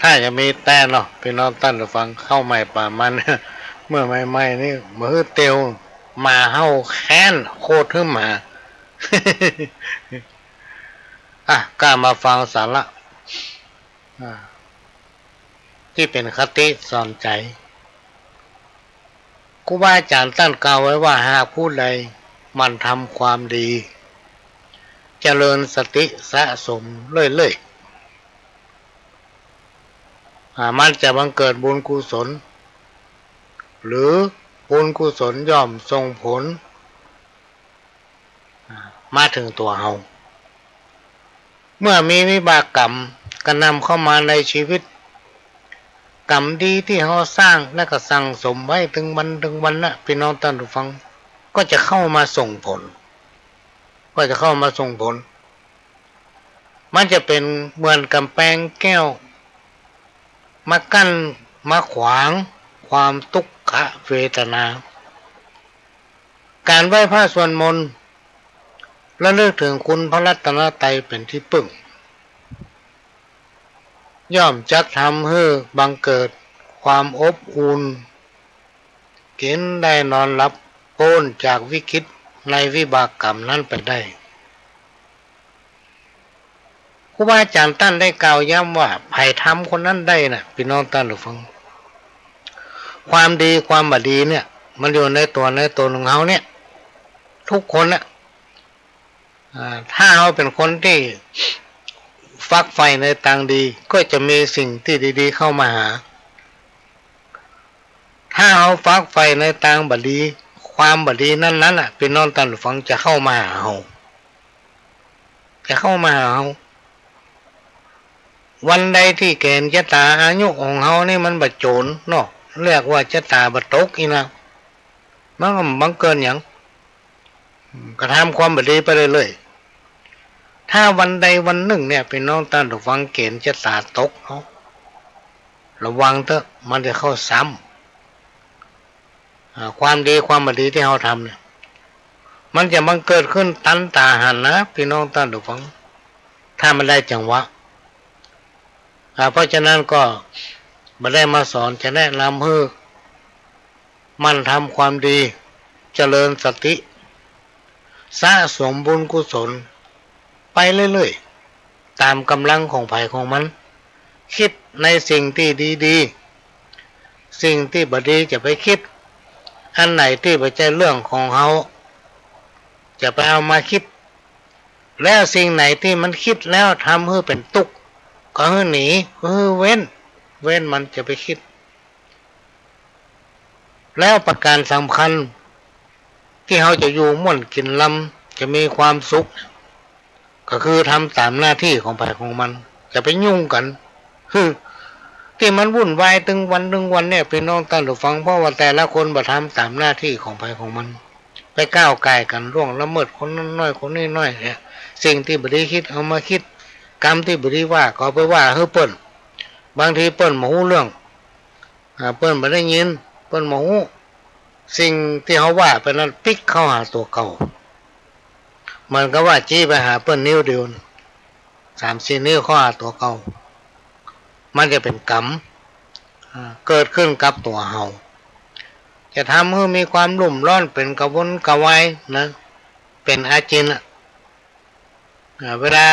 ถ้าจะมีแต่เนาะพี่น้องตั้นฟังเข้าใหม่ป่ามันเมื่อใหม่ๆนี่มือเตียวมาเฮาแค้นโคตรขึ้นมากล้ามาฟังสาระที่เป็นคติสอนใจครูบาอาจารย์ตั้นกล่าวไว้ว่าหากผู้ใดมันทำความดีเจริญสติสะสมเรื่อยๆมันจะบังเกิดบุญกุศลหรือบุญกุศลย่อมส่งผลมาถึงตัวเฮาเมื่อมีวิบากกรรมก็นำเข้ามาในชีวิตกรรมดีที่เฮาสร้างและก็สั่งสมไว้ถึงวันนะพี่น้องท่านผู้ฟังก็จะเข้ามาส่งผลมันจะเป็นเหมือนกำแพงแก้วมากั้นมาขวางความทุกขเวทนาการไหว้พระสวดมนต์และเลือกถึงคุณพระรัตนตรัยเป็นที่พึ่งย่อมจักทำให้บังเกิดความอบอุ่นกินได้นอนหลับพ้นจากวิกฤตในวิบากกรรมนั้นไปได้ครูบาอาจารย์ท่านได้กล่าวย้ำว่าไผ่ทำคนนั้นได้นะพี่น้องท่านผู้ฟังความดีความบดีเนี่ยมันอยู่ในตัวของเขาเนี่ยทุกคนนะถ้าเขาเป็นคนที่ฟักไฟในทางดีก็จะมีสิ่งที่ดีๆเข้ามาหาถ้าเขาฟักไฟในทางบดีความบดีนั้นอ่ะพี่น้องท่านผู้ฟังจะเข้ามาหาเขาวันใดที่เกณฑ์ชะตาอายุของเขานี่มันบาโจรเนาะเรียกว่าชะตาบาตกอีนะมันก็บังเกินอย่างกระทำความบดีไปเลยถ้าวันใดวันหนึ่งเนี่ยพี่น้องท่านผู้ฟังเกณฑ์ชะตาตกเขาระวังเถอะมันจะเข้าซ้ำความดีความบดีที่เขาทำเนี่ยมันจะบังเกิดขึ้นตันตาหันนะพี่น้องท่านผู้ฟังถ้ามันได้จังหวะเพราะฉะนั้นก็มาได้มาสอนจะแนะนำให้มันทำความดีเจริญสติสะสมบุญกุศลไปเรื่อยๆตามกำลังของไผ่ของมันคิดในสิ่งที่ดีๆสิ่งที่บดีจะไปคิดอันไหนที่ไม่ใช่เรื่องของเขาจะไปเอามาคิดแล้วสิ่งไหนที่มันคิดแล้วทำให้เป็นทุกข์ก็ให้หนีให้เว้นมันจะไปคิดแล้วประการสำคัญที่เขาจะอยู่ม่วนกินลำจะมีความสุขก็คือทำตามหน้าที่ของไผ่ของมันจะไปยุ่งกันที่มันวุ่นวายถึงวันเนี่ยพี่น้องท่านผู้ฟังเพราะว่าแต่ละคนบ่ทำตามหน้าที่ของไผ่ของมันไปก้าวไก่กันล่วงละเมิดคนนั้นน้อยคนนี้น้อยเนี่ยสิ่งที่บ่ได้คิดเอามาคิดกรรมที่บ่ได้ว่าก็ไปว่าเฮ้อเปิ้นบางทีเปิ้นบ่ฮู้เรื่องเปิ้นบ่ได้ยินเปิ้นบ่ฮู้สิ่งที่เขาว่าเป็นนั้นพลิกเข้าหาตัวเก่ามันก็ว่าจี้ไปหาเปิ้นนิ้วเดียว3-4 นิ้วเข้าหาตัวเก่ามันจะเป็นกรรมเกิดขึ้นกับตัวเฮาจะทำให้มีความรุ่มร้อนเป็นกระวนกระวายนะเป็นอาจินเวลา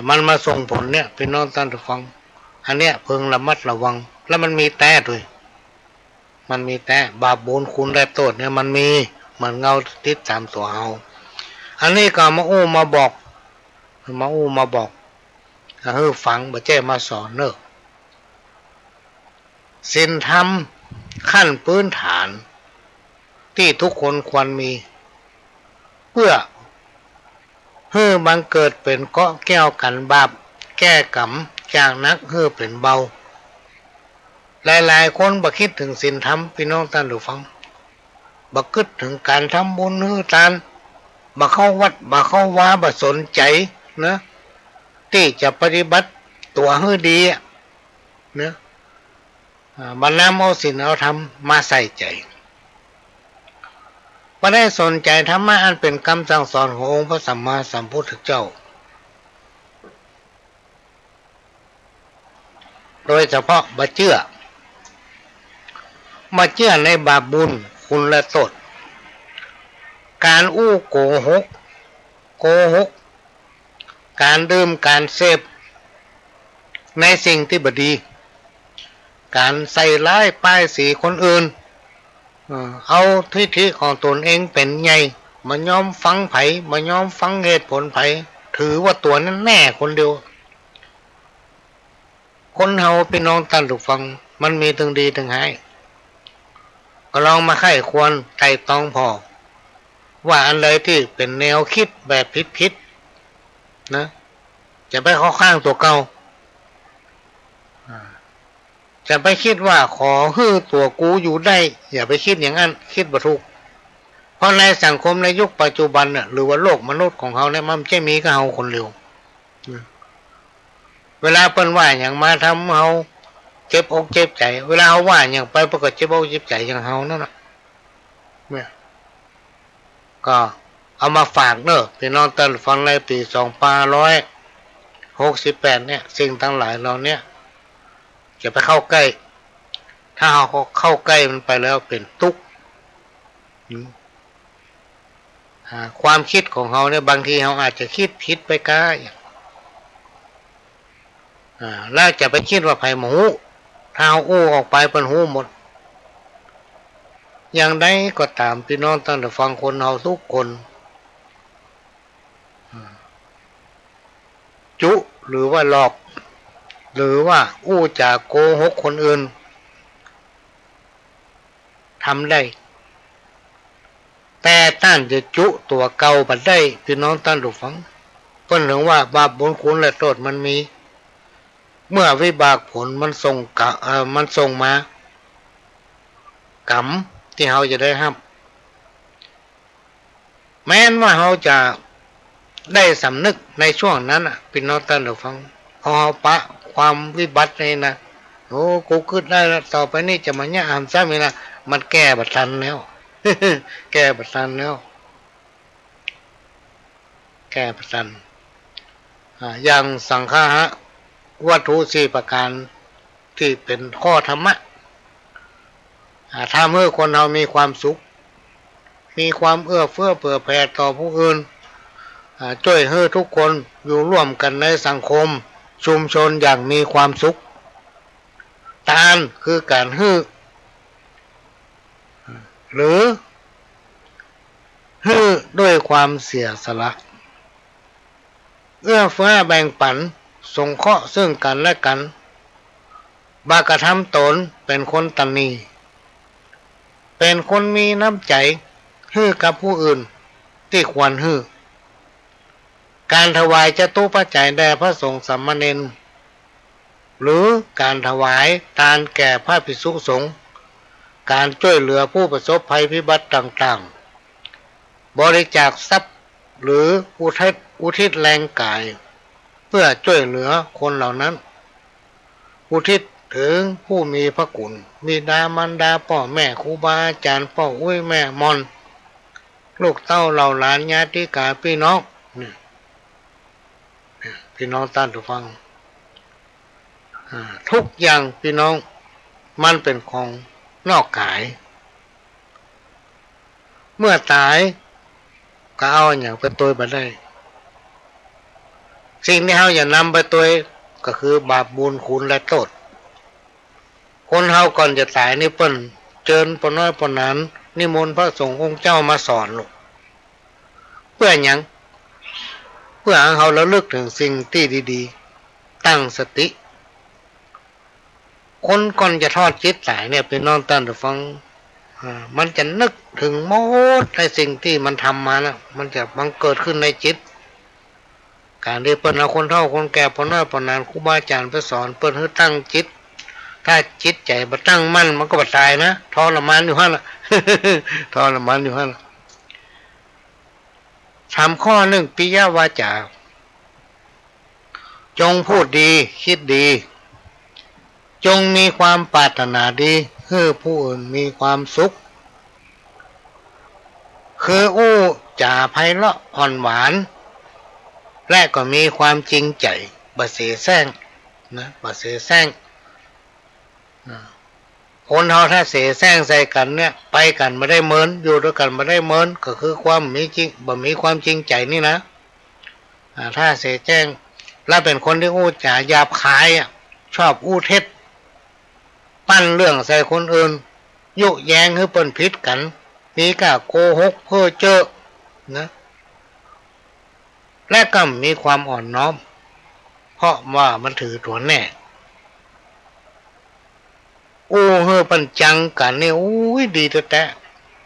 มันมาส่งผลเนี่ยพี่น้องท่านผู้ฟังอันเนี้ยพึงระมัดระวังแล้วมันมีแต่ด้วยมันมีแต่บาปบุญคุณและโทษเนี่ยมันมีเหมือนเงาติดตามตัวเฮาอันนี้ก็มาบอกฟังบ่แจ้มาสอนเนอะศีลธรรมขั้นพื้นฐานที่ทุกคนควรมีเพื่อให้บังเกิดเป็นเกาะแก้วกันบาปแก้กรรมจากนักให้เป็นเบาหลายๆคนบ่คิดถึงศีลธรรมพี่น้องท่านผู้ฟังบ่คิดถึงการทำบุญให้ทานบ่เข้าวัดบ่เข้าวาบ่สนใจนะที่จะปฏิบัติตัวให้ดีนะบ่นำเอาศีลเอาธรรมมาใส่ใจบ่ได้สนใจธรรมะอันเป็นคำสั่งสอนขององค์พระสัมมาสัมพุทธเจ้า โดยเฉพาะมาเชื่อในบาปบุญคุณและโทษการอู้โกหกการดื่มการเสพในสิ่งที่บดีการใส่ร้ายป้ายสีคนอื่นเอาทิฐิของตนเองเป็นใหญ่มายอมฟังไผมายอมฟังเหตุผลไผถือว่าตัวนั้นแน่คนเดียวคนเฮาพี่น้องท่านทุกฟังมันมีทั้งดีทั้งร้ายก็ลองมาไข้ควรไต่ตองพอว่าอันใดที่เป็นแนวคิดแบบผิดๆนะจะไปเข้าข้างตัวเก่าจะไปคิดว่าขอฮื้อตัวกูอยู่ได้อย่าไปคิดอย่างนั้นคิดบ่ถูกเพราะในสังคมในยุคปัจจุบันน่ะหรือว่าโลกมนุษย์ของเขาเนี่ยมันจะมีก็เฮาคนเร็วเวลาเปิ้นว่าอย่างมาทำเฮาเจ็บอกเจ็บใจเวลาเฮาว่าอย่างไปปรากฏเจ็บอกเจ็บใจอย่างเฮานั่นน่ะเนี่ยก็เอามาฝากเนอะพี่น้องท่านฟังในปี2568เนี่ยสิ่งทั้งหลายเราเนี่ยจะไปเข้าใกล้ถ้าเราเข้าใกล้มันไปแล้วเป็นทุกข์ความคิดของเราเนี่ยบางทีเราอาจจะคิดผิดไปก็แล้วจะไปคิดว่าไผ่หมูถ้าเราอู้ออกไปเป็นหูหมดอย่างใดก็ตามพี่น้องท่านฟังคนเราทุกคนจุหรือว่าหลอกหรือว่าอู้จากโกหกคนอื่นทำได้แต่ท่านจะจุตัวเก่าบัดได้พี่น้องท่านทุกฝังเพิ่นถึงว่าบาปบุญคุณและโทษมันมีเมื่อวิบากผลมันส่งมากรรมที่เราจะได้รับแม้นว่าเราจะได้สำนึกในช่วงนั้นพี่น้องท่านทุกฝังพอปะความวิบัตินี่นะโอ้กูขึ้นได้แล้วต่อไปนี่จะมาเนี่ยอ่านซ้ำอีกนะมันแก้บัดทันแล้ว แก้บัดทันแล้วแก้บัดทันอย่างสังฆะวัตถุ4ประการที่เป็นข้อธรรมะทำให้คนเรามีความสุขมีความเอื้อเฟื้อเผื่อแผ่ต่อผู้อื่นช่วยให้ทุกคนอยู่ร่วมกันในสังคมชุมชนอย่างมีความสุขทานคือการให้หรือให้ด้วยความเสียสละเอื้อเฟื้อแบ่งปันสงเคราะห์ซึ่งกันและกันบากระทำตนเป็นคนตนีเป็นคนมีน้ำใจให้กับผู้อื่นที่ควรให้การถวายจตุปัจจัยแด่พระสงฆ์สามเณรหรือการถวายทานแก่พระภิกษุสงฆ์การช่วยเหลือผู้ประสบภัยพิบัติต่างๆบริจาคทรัพย์หรืออุทิศแรงกายเพื่อช่วยเหลือคนเหล่านั้นอุทิศถึงผู้มีพระคุณบิดามารดาพ่อแม่ครูบาอาจารย์พ่ออุ้ยแม่มอนลูกเต้าเหล่าหลานญาติกาพี่น้องพี่น้องท่านผู้ฟังทุกอย่างพี่น้องมันเป็นของนอกกายเมื่อตายก็เอาอย่างไปตัวไปได้สิ่งที่เขาอย่านำไปตัวก็คือบาปบุญคุณและโทษคนเฮาก่อนจะตายนี่เปิ้นเจิญปน้อยปนนั้นนิมนต์พระสงฆ์องค์เจ้ามาสอนลูกเพื่อหยังเพื่อให้เราระลึกถึงสิ่งที่ดีๆตั้งสติคนก่อนจะทอดจิตตายเนี่ยเป็นน้องท่านผู้ฟังมันจะนึกถึงหมดในสิ่งที่มันทำมานะมันจะบังเกิดขึ้นในจิตการที่เปิ้นเอาคนเฒ่าคนแก่ปน้อยปนนั้นครูบาอาจารย์ไปสอนเปิ้นให้ตั้งจิตถ้าจิตใจบ่ตั้งมั่นมันก็บ่ตายนะทรมานอยู่หั่นล่ะ ทรมานอยู่หั่นทำข้อหนึ่งปิยวาจาจงพูดดีคิดดีจงมีความปรารถนาดีให้ผู้อื่นมีความสุขคืออู้จ่าไพเราะอ่อนหวานและก็มีความจริงใจบ่เสแสร้งนะบ่เสแสร้ง คนเฮาถ้าเสแสร้งใส่กันเนี่ยไปกันไม่ได้เหมินอยู่ด้วยกันไม่ได้เหมินก็คือความมีจริงบ่มีความจริงใจนี่นะถ้าเสแจ้งแล้วเป็นคนที่อู้จาหยาบคายชอบอู้เท็จปั้นเรื่องใส่คนอื่นยุแยงให้เปิ้นผิดกันมีกะโกหกเพ้อเจ้อนะและก็มีความอ่อนน้อมเพราะว่ามันถือตัวแน่โอ้เฮอปัญจังกันนี่โอ้ยดีแท้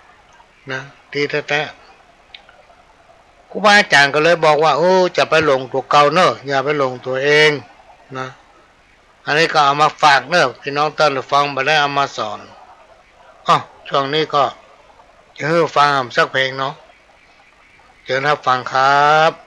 ๆนะดีแท้ๆครูบาอาจารย์ก็เลยบอกว่าจะไปหลงตัวเก่าเนอะอย่าไปหลงตัวเองนะอันนี้ก็เอามาฝากเนอะพี่น้องท่านฟังมาได้เอามาสอนช่วงนี้ก็จะให้ฟังสักเพลงเนาะเชิญรับฟังครับ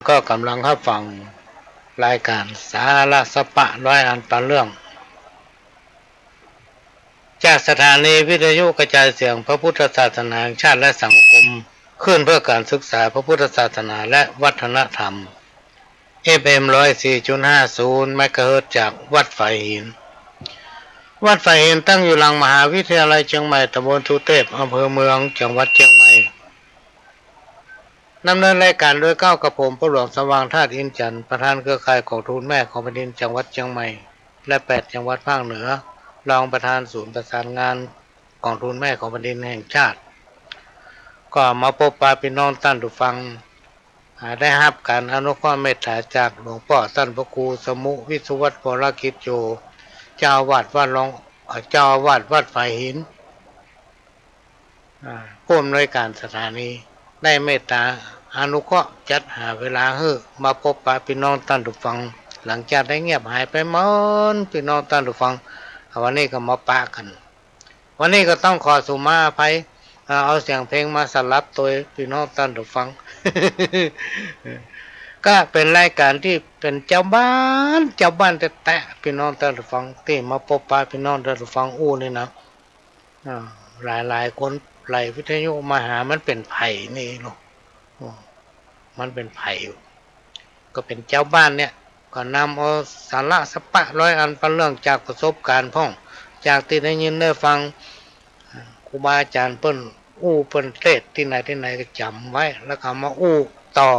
ก็กำลังรับฟังรายการสาระสปะร้อยอันปันเรื่องจากสถานีวิทยุกระจายเสียงพระพุทธศาสนาแห่งชาติและสังคมขึ้นเพื่อการศึกษาพระพุทธศาสนาและวัฒนธรรม FM 104.50 เมกะเฮิรตซ์จากวัดไฟหินวัดไฟหินตั้งอยู่หลังมหาวิทยาลัยเชียงใหม่ตำบลสุเทพอำเภอเมืองจังหวัดเชียงใหม่ดำเนินรายการโดยก้าวกระผมพระหลวงสว่างธาตุอินจันทร์ประธานเครือข่ายกองทุนแม่ของแผ่นดินจังหวัดเชียงใหม่และ8จังหวัดภาคเหนือรองประธานศูนย์ประสานงานกองทุนแม่ของแผ่นดินแห่งชาติก็มาพบปะพี่น้องท่านผู้ฟังได้รับการอนุเคราะห์เมตตาจากหลวงพ่อท่านพระครูสมุวิสุวัฒน์วรกิจโยเจ้าอาวาสวัดไฟหินผู้อำนวยการสถานีได้เมตตาอนุเคราะห์จัดหาเวลาให้มาพบปะพี่น้องท่านผู้ฟังหลังจากได้เงียบหายไปหมดพี่น้องท่านผู้ฟังวันนี้ก็มาปะกันวันนี้ก็ต้องขอสุมาอภัยเอาเสียงเพลงมาสลับตัวพี่น้องท่านผู้ฟัง ก็เป็นรายการที่เป็นเจ้าบ้านแต่พี่น้องท่านผู้ฟังที่มาพบปะพี่น้องท่านผู้ฟังนี่นะหลายคนไหลวิทยุมาหามันเป็นไผ่นี่เนาะมันเป็นไผ่ก็เป็นเจ้าบ้านเนี่ยก็นำเอาสาระสปะร้อยอันเป็นเรื่องจากประสบการณ์พ่องจากที่ได้ยินได้ฟังครูบาอาจารย์เปิ้นเปิ้นเทศที่ไหนก็จำไว้แล้วก็มาต่อ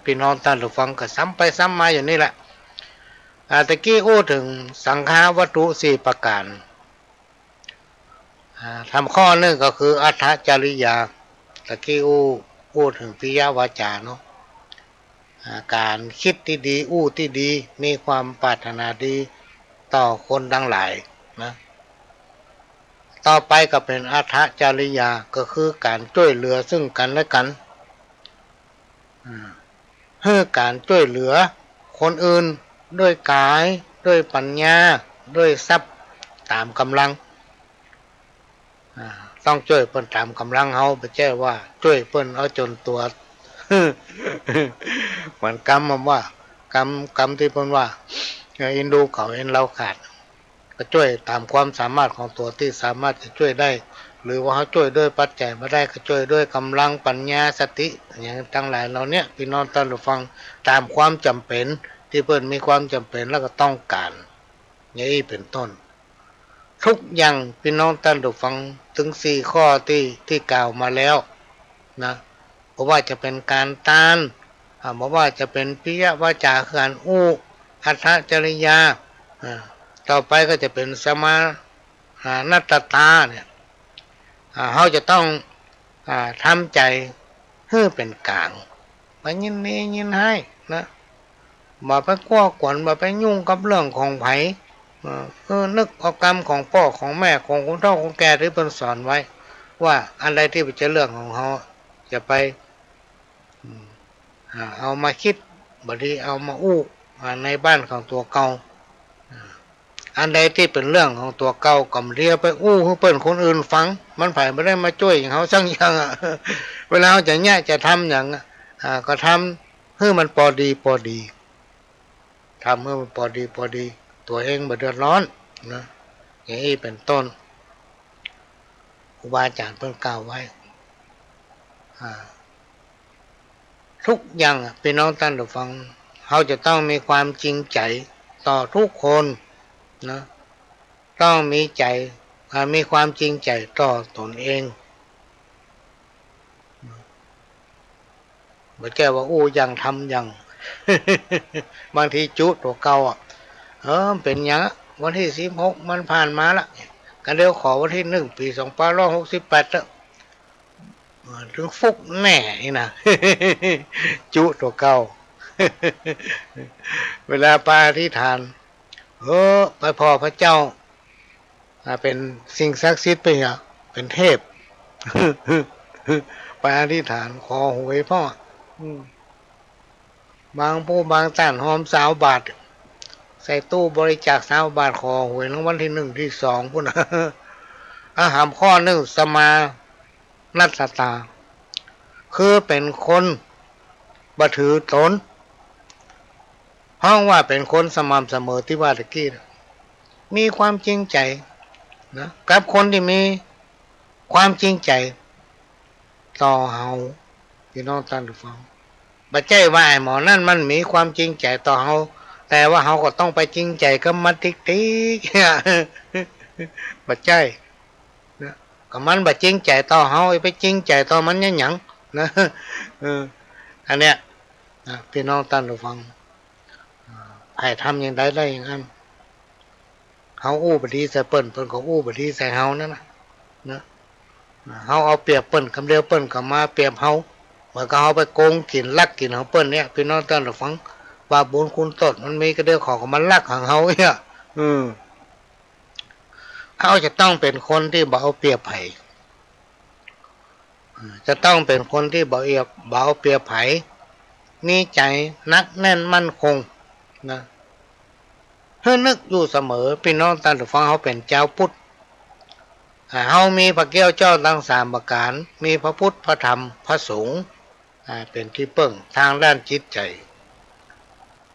พี่น้องท่านผู้ฟังก็ซ้ำไปซ้ำมาอย่างนี้แหละตะกี้ถึงสังฆาวัตถุ4ประการทำข้อนึงก็คืออัฏฐจริยาตะกี้ถึงปิยวาจาเนาะการคิดที่ดีที่ดีมีความปรารถนาดีต่อคนทั้งหลายนะต่อไปก็เป็นอัฏฐจริยาก็คือการช่วยเหลือซึ่งกันและกันเพื่อการช่วยเหลือคนอื่นด้วยกายด้วยปัญญาด้วยทรัพย์ตามกำลังต้องช่วยเพิ่นตามกำลังเฮาไม่ใช่ว่าช่วยเพิ่นเอาจนตัว เหมือนกรรมว่ากรรมที่เพิ่นว่าอินดูเขาเอ็นเราขาดก็ช่วยตามความสามารถของตัวที่สามารถจะช่วยได้หรือว่าเขาช่วยด้วยปัจจัยไม่ได้ก็ช่วยด้วยกำลังปัญญาสติอย่างทั้งหลายเราเนี้ยพี่น้องท่านผู้ฟังตามความจำเป็นที่เพิ่นมีความจำเป็นแล้วก็ต้องการอย่างนี้เป็นต้นทุกอย่างพี่น้องท่านผู้ฟังถึง4ข้อที่กล่าวมาแล้วนะเพราะว่าจะเป็นการตานเพราะว่าจะเป็นปิยวาจาคือการอัฏฐจริยาต่อไปก็จะเป็นสมานัตตาเนี่ยเขาจะต้องทำใจให้เป็นกลางมายินนี้ยินให้นะมาไปก้าวกวนมาไปยุ่งกับเรื่องของไผนึกเอากรรมของพ่อของแม่ของคนเฒ่าของแก่ที่เพิ่นสอนไว้ว่าอะไรที่เป็นเรื่องของเขาจะไปเอามาคิดบดีเอามาในบ้านของตัวเก่าอันใดที่เป็นเรื่องของตัวเก่าก็เรียกไปให้เปิ้นคนอื่นฟังมันไผไม่ได้มาช่วยอย่างเขาสักอย่างเวลาเขาจะจะทำอย่างก็ทำให้มันพอดีทำให้มันพอดีตัวเองบ่เดือดร้อนนะอย่างนี้เป็นต้นครูบาอาจารย์เพิ่นกล่าวไว้ทุกอย่างพี่น้องท่านผู้ฟังเขาจะต้องมีความจริงใจต่อทุกคนนะต้องมีความจริงใจต่อตนเองไม่ใช่ว่ายังทำยัง บางทีจุตัวเก่าเป็นอย่างวันที่16มันผ่านมาละกันเดี๋ยวขอวันที่1 ปี2568แล้วถึงฟุกแน่นี่นะ จุตัวเก่า เวลาปาที่ทานไปพอพระเจ้าเป็นสิ่งศักดิ์สิทธิ์ไปเป็นเทพ ไปอธิษฐานขอหวยพ่อบางผู้บางท่านหอม20 บาทใส่ตู้บริจาค20 บาทขอหวยรางวัลที่1ที่2พุ่นหามข้อหนึ่งสมานัตตาคือเป็นคนบ่ถือตน ราะว่าเป็นคนสม่ำเสมอที่ว่าตะกี้นะมีความจริงใจนะกับคนที่มีความจริงใจต่อเฮาพี่น้องท่านผู้ฟังบัดใจว่าไอ้หมอนั่นมันมีความจริงใจต่อเฮาแต่ว่าเฮาก็ต้องไปจริงใจกับมันติ๊กๆบัดใจนะก็มันบัดจริงใจต่อเฮาไปจริงใจต่อมันหยังนะอันเนี้ยนะพี่น้องท่านผู้ฟังให้ทำอย่างใดได้อย่างนั้นเฮาอู้บดีใส่เปิ้นก็อู้บดีใส่เฮานั่นนะเฮาเอาเปรียบเปิ้นคำเดียวเปิ้นก็มาเปรียบเฮาเหมือนกับเฮาไปโกงกินลักกินของเปิ้นเนี่ยพี่น้องท่านผู้ฟังบาปบุญคุณโทษมันมีก็เดียวของมันลักของเฮาเนี่ยเขาจะต้องเป็นคนที่บ่เอาเปรียบไผจะต้องเป็นคนที่บ่เอาเปรียบไผมีใจนักแน่นมั่นคงนะเพื่อนึกอยู่เสมอพี่น้องท่านผู้ฟังเขาเป็นเจ้าพุทธเขามีพระแก้วเจ้าทั้งสามประการมีพระพุทธพระธรรมพระสงฆ์เป็นที่เปิ้งทางด้านจิตใจ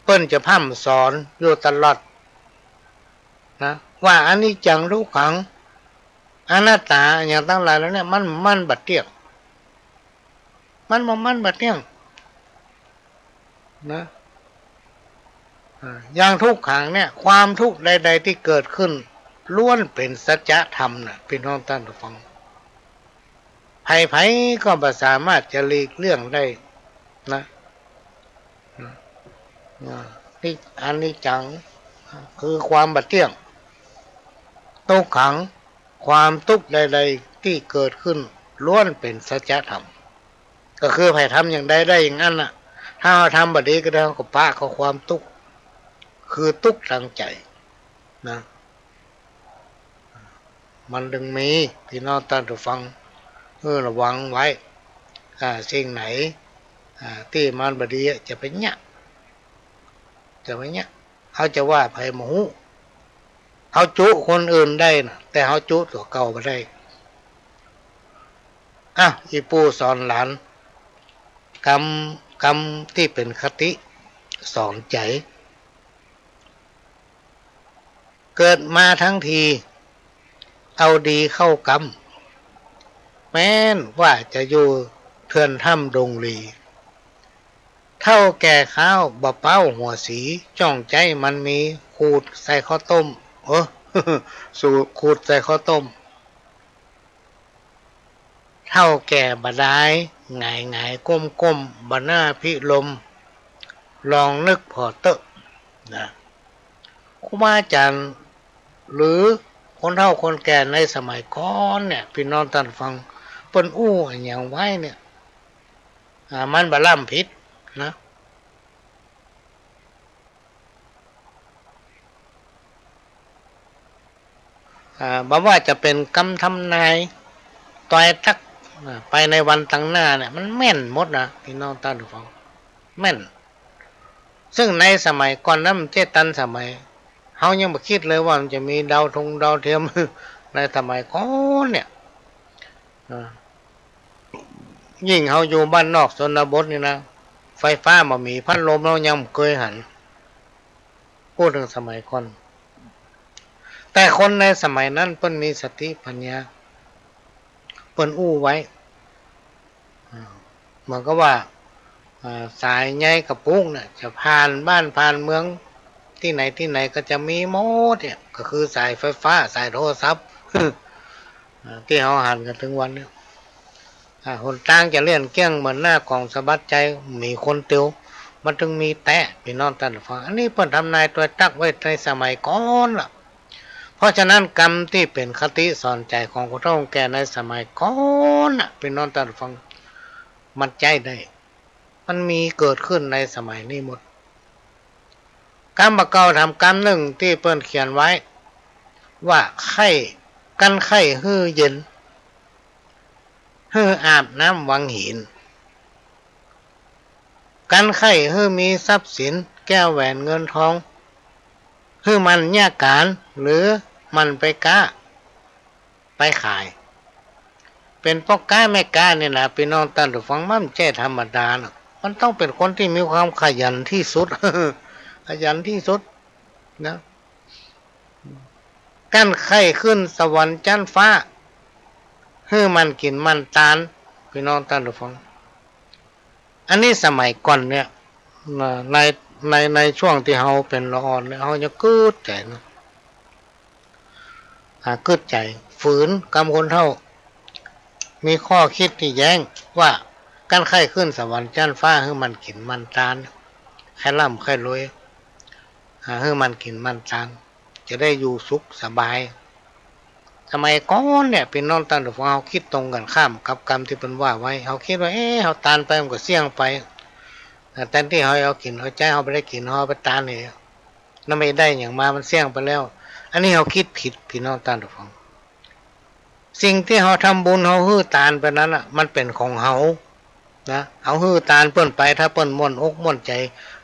เปิ้นจะพร่ำสอนอยู่ตลอดนะว่าอนิจจังทุกขังอนัตตาอย่างทั้งหลายแล้วเนี่ยมันบัดเที่ยงมันบัดเที่ยงนะอย่างทุกขังเนี่ยความทุกข์ใดๆที่เกิดขึ้นล้วนเป็นสัจธรรมนะพี่น้องท่านผู้ฟังไผก็ไม่สามารถจะหลีกเลี่ยงได้นะนี่อันนี้จังคือความบัดเที่ยงทุกขังความทุกข์ใดๆที่เกิดขึ้นล้วนเป็นสัจธรรมก็คือไผทำอย่างใดได้อย่างนั้นน่ะถ้าเราทำบัดนี้ก็ได้ก็ปะกับความทุกข์คือทุกข์ทางใจนะมันดึงมีพี่น้องท่านผู้ฟังระวังไว้สิ่งไหนที่มันบดีจะไปเนี่ยเขาจะว่าไผหมูเขาจุคนอื่นได้นะแต่เขาจุตัวเก่าไม่ได้อีปู่สอนหลานกรรมที่เป็นคติสอนใจเกิดมาทั้งทีเอาดีเข้ากรรมแม้นว่าจะอยู่เทือนถ้ำดงลีเท่าแก่ข้าวบะเป้าหัวสีจ้องใจมันมีขูดใส่ข้าวต้มสูตรขูดใส่ข้าวต้มเท่าแก่บดายหงายก้มบหน้าพิลมลองนึกพอเตอะนะครูบาอาจารย์หรือคนเฒ่าคนแก่ในสมัยก่อนเนี่ยพี่น้องท่านฟังเปิ้นอู้อย่างไว้เนี่ยมันบะล่ำผิดนะบอกว่าจะเป็นกำทำนายตอยตักไปในวันตั้งหน้าเนี่ยมันแม่นหมดนะพี่น้องท่านผู้ฟังแม่นซึ่งในสมัยก่อนนั้นเจตันสมัยเขายังไม่คิดเลยว่ามันจะมีดาวเทียมในสมัยก่อนเนี่ยยิ่งเขาอยู่บ้านนอกชนบทนี่นะไฟฟ้ามามีพัดลมเรายังเคยหันพูดถึงสมัยก่อนแต่คนในสมัยนั้นเพิ่นมีสติปัญญาเพิ่นอู้ไว้เหมือนกับว่าสายใยกระปุกเนี่ยจะผ่านบ้านผ่านเมืองที่ไหนก็จะมีหมดเนี่ยก็คือสายไฟฟ้าสายโทรศัพท์ที่เขาหันกันถึงวันนี้คนต่างจะเลี่ยนเกี้ยงเหมือนหน้ากองสะบัดใจมีคนเตียวมันถึงมีแตะพี่น้องท่านฟังอันนี้เพิ่นทำนายตัวตักไว้ในสมัยก่อนล่ะเพราะฉะนั้นกรรมที่เป็นคติสอนใจของคนเฒ่าแก่ในสมัยก่อนน่ะพี่น้องท่านฟังมันใจได้มันมีเกิดขึ้นในสมัยนี้หมดกรรมเก่าทำกรรมหนึ่งที่เพิ่นเขียนไว้ว่าไข้กันไข้ฮือเย็นฮืออาบน้ำวังหินกันไข้ฮือมีทรัพย์สินแก้วแหวนเงินทองฮือมันยากการหรือมันไปก้าไปขายเป็นพ่อค้าแม่ค้าเนี่ยนะพี่น้องท่านผู้ฟังมันไม่ใช่ธรรมดานะมันต้องเป็นคนที่มีความขยันที่สุด ขยันที่สุดนะกั้นไข้ขึ้นสวรรค์จันฟ้าให้มันกินมันตาลพี่น้องท่านผู้ฟังอันนี้สมัยก่อนเนี่ยในในช่วงที่เราเป็นละอ่อนเนี่ยเราจะกึดใจนะกึดใจฝืนกำคนเท่ามีข้อคิดที่แย้งว่ากั้นไข้ขึ้นสวรรค์จันฟ้าให้มันกินมันตาลใครร่ำใครรวยให้มันกินมันตาลจะได้อยู่สุขสบายสมัยก่อนเนี่ยเป็นน้องตันหรือว่าเขาคิดตรงกันข้ามกับกรรมที่เป็นว่าไว้เขาคิดว่าเขาตานไปมันก็เสี่ยงไปแต่ที่เขาเอากินเขาใจเขาไปได้กินเขาไปตานเนี่ยนั่นไม่ได้อย่างมามันเสี่ยงไปแล้วอันนี้เขาคิดผิดพี่น้องตันหรือฟังสิ่งที่เขาทำบุญเขาฮื้อตานไปนั้นมันเป็นของเขานะเอาฮื้อตานเปิ้นไปถ้าเปิ้นม่วนอกม่วนใจ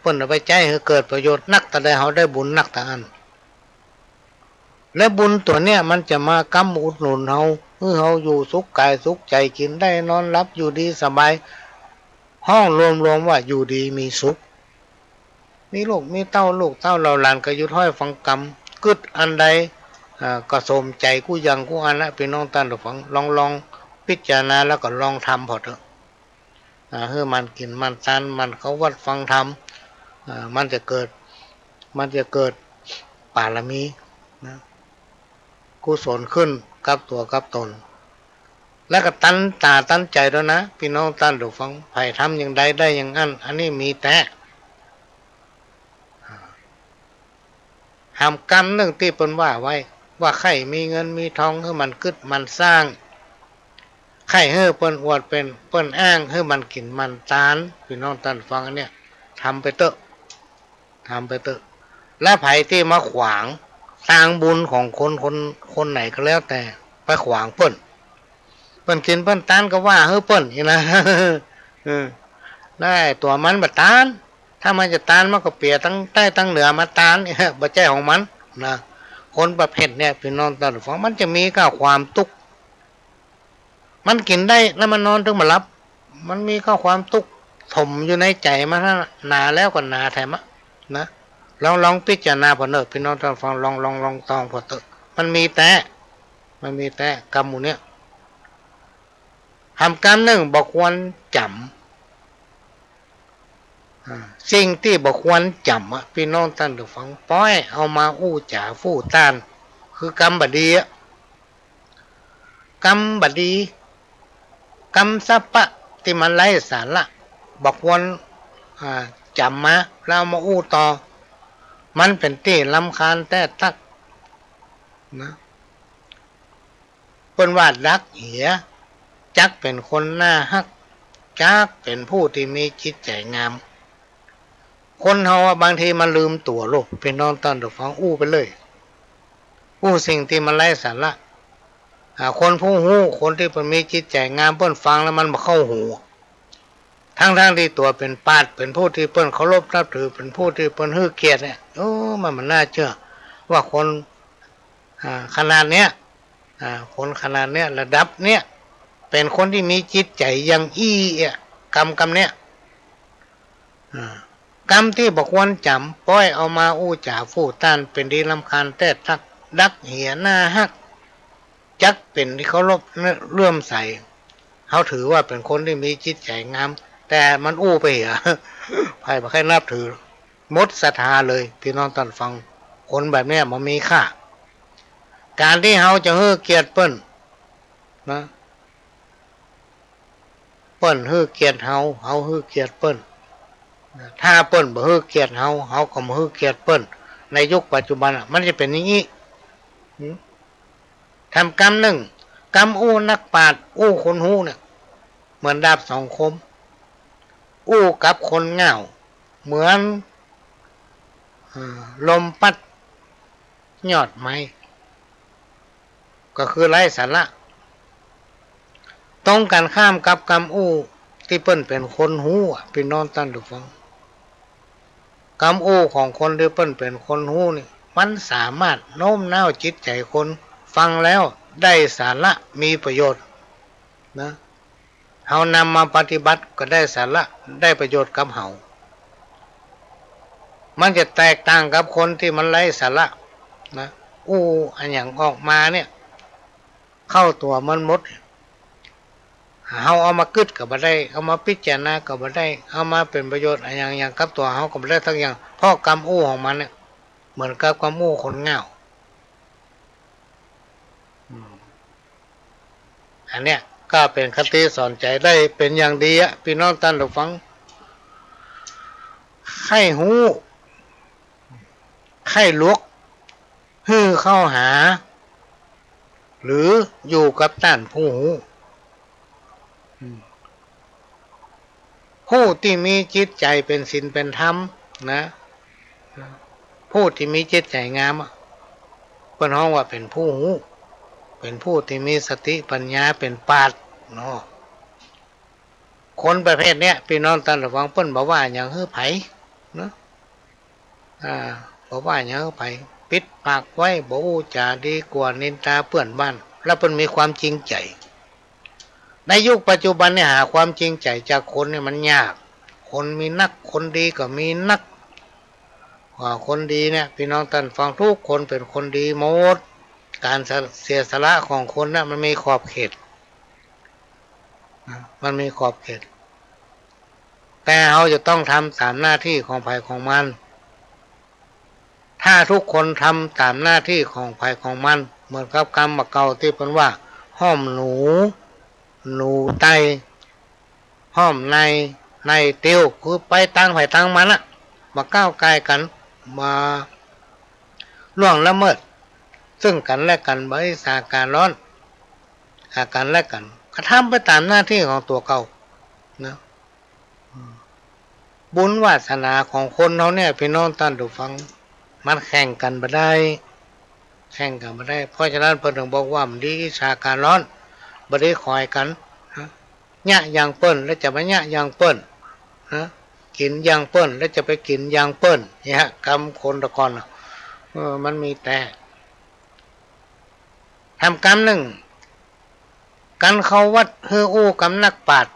เปิ้นเอาไปใจให้เกิดประโยชน์นักแต่ได้เขาได้บุญนักแต่อันและบุญตัวเนี้ยมันจะมากำอุดหนุนเฮาเพื่อเฮาอยู่สุขกายสุขใจกินได้นอนหลับอยู่ดีสบายห้องรวมว่าอยู่ดีมีสุขมีลูกมีเต้าลูกเต้าเราหลานก็ยุดห้อยฟังกรรมกึดอันใดก็สมใจกูยังกูอันละพี่น้องท่านผู้ฟังลองพิจารณาแล้วก็ลองทำพอเถอะเพื่อมันกินมันตันมันเขาวัดฟังธรรมมันจะเกิดบารมีนะกุศลขึ้นกับตัวกับตนแล้วก็ตั้นใจแล้วนะพี่น้องท่านผู้ฟังไผ่ทำอย่างใดได้อย่างนั้นอันนี้มีแต่ห้ามกรรมหนึ่งที่เปิ้นว่าไว้ว่าใครมีเงินมีทองให้มันกึดมันสร้างใครให้เปิ้นอวดเป็นเปิ้นอ้างให้มันกินมันตาลพี่น้องท่านฟังอันเนี้ยทำไปเถอะและไผ่ที่มาขวางสร้างบุญของคนไหนก็แล้วแต่ไปขวางเปิ้นกินเปิ้นตานก็ว่าเฮ้ยเปิ้นนี่นะได้ตัวมันบัดตานถ้ามันจะตานมันก็เปียตั้งใต้ตั้งเหนือมาตานเนี่ยบัดใจของมันนะคนประเภทเนี่ยพี่น้องท่านฟังมันจะมีข้าวความทุกข์มันกินได้แล้วมันนอนถึงมารับมันมีข้าวความทุกข์ถมอยู่ในใจมันหนาแล้วก็หนาแถมนะลองพิจารณาพอเนอะพี่น้องท่านฟังลองตองพอเถอะมันมีแต่กรรมหมู่เนี้ยทำกรรมหนึ่งบอกควรจำสิ่งที่บอกควรจำพี่น้องท่านฟังป้อยเอามาอู้จ่าฟู่ต้านคือกรรมบดีกรรมบดีกรรมสัพพะที่มันไร้สาระบอกควรจำมาแล้วมาอู้ต่อมันเป็นที่ลำคาญแต่ตักนะเปิ้นวาดรักเหียจักเป็นคนหน้าฮักจักเป็นผู้ที่มีจิตใจงามคนเฮาบางทีมันลืมตัวลูกเป็นน้องต้นดอกฟังอู้ไปเลยอู้สิ่งที่มันไร้สาระคนผู้หูคนที่มันมีจิตใจงามเปิ้นฟังแล้วมันบ่เข้าหูทั้งที่ตัวเป็นปาดเป็นผู้ที่เปิ้นเคารพนับถือเป็นผู้ที่เปิ้นฮือเกียรติเนี่ยมันน่าเชื่อว่าคนขนาดเนี้ยคนขนาดเนี้ยระดับเนี้ยเป็นคนที่มีจิตใจยังกรรมเนี้ยกรรมที่บอกควรจำป้อยเอามาอู้จ่าฟู่ต้านเป็นดีลำคาญแต่ทักดักเหียหน้าฮักจักเป็นที่เขาเลื่อมใสเขาถือว่าเป็นคนที่มีจิตใจงามแต่มันอู้ไปเหรอใครบอกให้นับถือมดศรัทธาเลยพี่น้องท่านฟังคนแบบนี้มันมีค่าการที่เขาจะฮือเกียรติเปิ้นนะเปิ้นฮือเกียรติเฮาฮือเกียรติเปิ้นถ้าเปิ้นบ่ฮือเกียรติเฮาก็บ่ฮือเกียรติเปิ้นในยุคปัจจุบันมันจะเป็นอย่างนี้ทำกรรมหนึ่งกรรมอู้นักปราชญ์อู้คนหูเนี่ยเหมือนดาบสองคมอู้กับคนเหงาเหมือนลมพัดยอดไม้ก็คือไร้สาระตรงกันข้ามกับกรรมอู้ที่เปิ้นเป็นคนหูพี่น้องท่านผู้ฟังกรรมอู้ของคนที่เปิ้นเป็นคนหูนี่มันสามารถโน้มน้าวจิตใจคนฟังแล้วได้สาระมีประโยชน์นะเฮานำมาปฏิบัติก็ได้สาระได้ประโยชน์กับเฮา มันจะแตกต่างกับคนที่มันไร้สาระนะอันอย่างออกมาเนี่ย เข้าตัวมันหมดเอามากึดกับบ่ได้เอามาพิจารณากับบ่ได้เอามาเป็นประโยชน์อย่างกับตัวเขากับบ่ได้ทั้งอย่างเพราะกรรมของมันเนี่ยเหมือนกับกรรมคนเงาอันเนี้ยก็เป็นคติสอนใจได้เป็นอย่างดีอะพี่น้องท่านผู้ฟังให้หูให้ลุกฮื้อเข้าหาหรืออยู่กับท่านผู้หูผู้ที่มีจิตใจเป็นศีลเป็นธรรมนะผู้ที่มีจิตใจงามเพิ่นฮ้องว่าเป็นผู้หูเป็นผู้ที่มีสติปัญญาเป็นปราชญ์เนาะคนประเภทเนี้ยพี่น้องท่านระวังเพิ่นบอกว่าอย่างฮื้อไผเนาะบอกว่าอย่างฮื้อไผปิดปากไว้บ่อู้จาดีกว่านินทาเพื่อนบ้านแล้วเพิ่นมีความจริงใจในยุคปัจจุบันเนี่ยหาความจริงใจจากคนเนี่ยมันยากคนมีนักคนดีก็มีนักคนดีเนี่ยพี่น้องท่านฟังทุกคนเป็นคนดีหมดการเสียสละของคนนะมันมีขอบเขตมันมีขอบเขตแต่เราจะต้องทำตามหน้าที่ของภัยของมันถ้าทุกคนทำตามหน้าที่ของภัยของมันเหมือนกับกรรมเก่าที่เพิ่นว่าห้อมหนูไตห้อมในเตียวคือไปตั้งไผ่ตั้งมันอะมาก้าวไกลกันมาล่วงละเมิดซึ่งกันและกันบริษัทการร้อนอาการและกันกระทำไปตามหน้าที่ของตัวเก่านะบุญวาสนาของคนเขาเนี่ยพี่น้องท่านผู้ฟังมันแข่งกันมาได้เพราะฉะนั้นเพิ่นถึงบอกว่ามันดีวิชาการร้อนบ่ได้คอยกันยะอย่างเปิ้นแล้วจะไปยะอย่างเปิ้นกินอย่างเปิ้นแล้วจะไปกินอย่างเปิ้นเนี่ยกรรมคนตะกอนมันมีแต่ทำกรรมหนึ่งกันเข้าวัดเฮือกรรมนักปราชญ์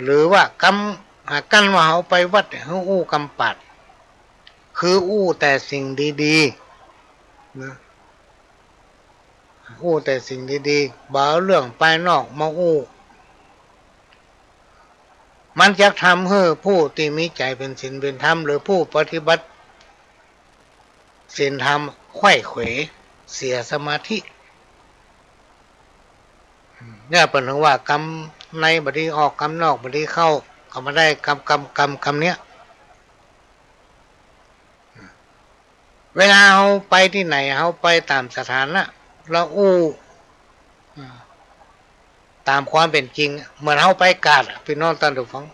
หรือว่ากรรมกันว่าเอาไปวัดเฮือกรรมปราชญ์คือแต่สิ่งดีๆนะแต่สิ่งดีๆบ่เอาเรื่องภายนอกมามันจะทำให้ผู้ที่มีใจเป็นศีลเป็นธรรมหรือผู้ปฏิบัติศีลธรรมไขว้เขวเสียสมาธิเนี่ยเป็นถึงว่ากรรมในบดีออกกรรมนอกบดีเข้าก็มาได้กรรมเนี้ยเวลาเราไปที่ไหนเราไปตามสถานะเราตามความเป็นจริงเหมือนเราไปกาดพี่น้องท่านผู้ฟัง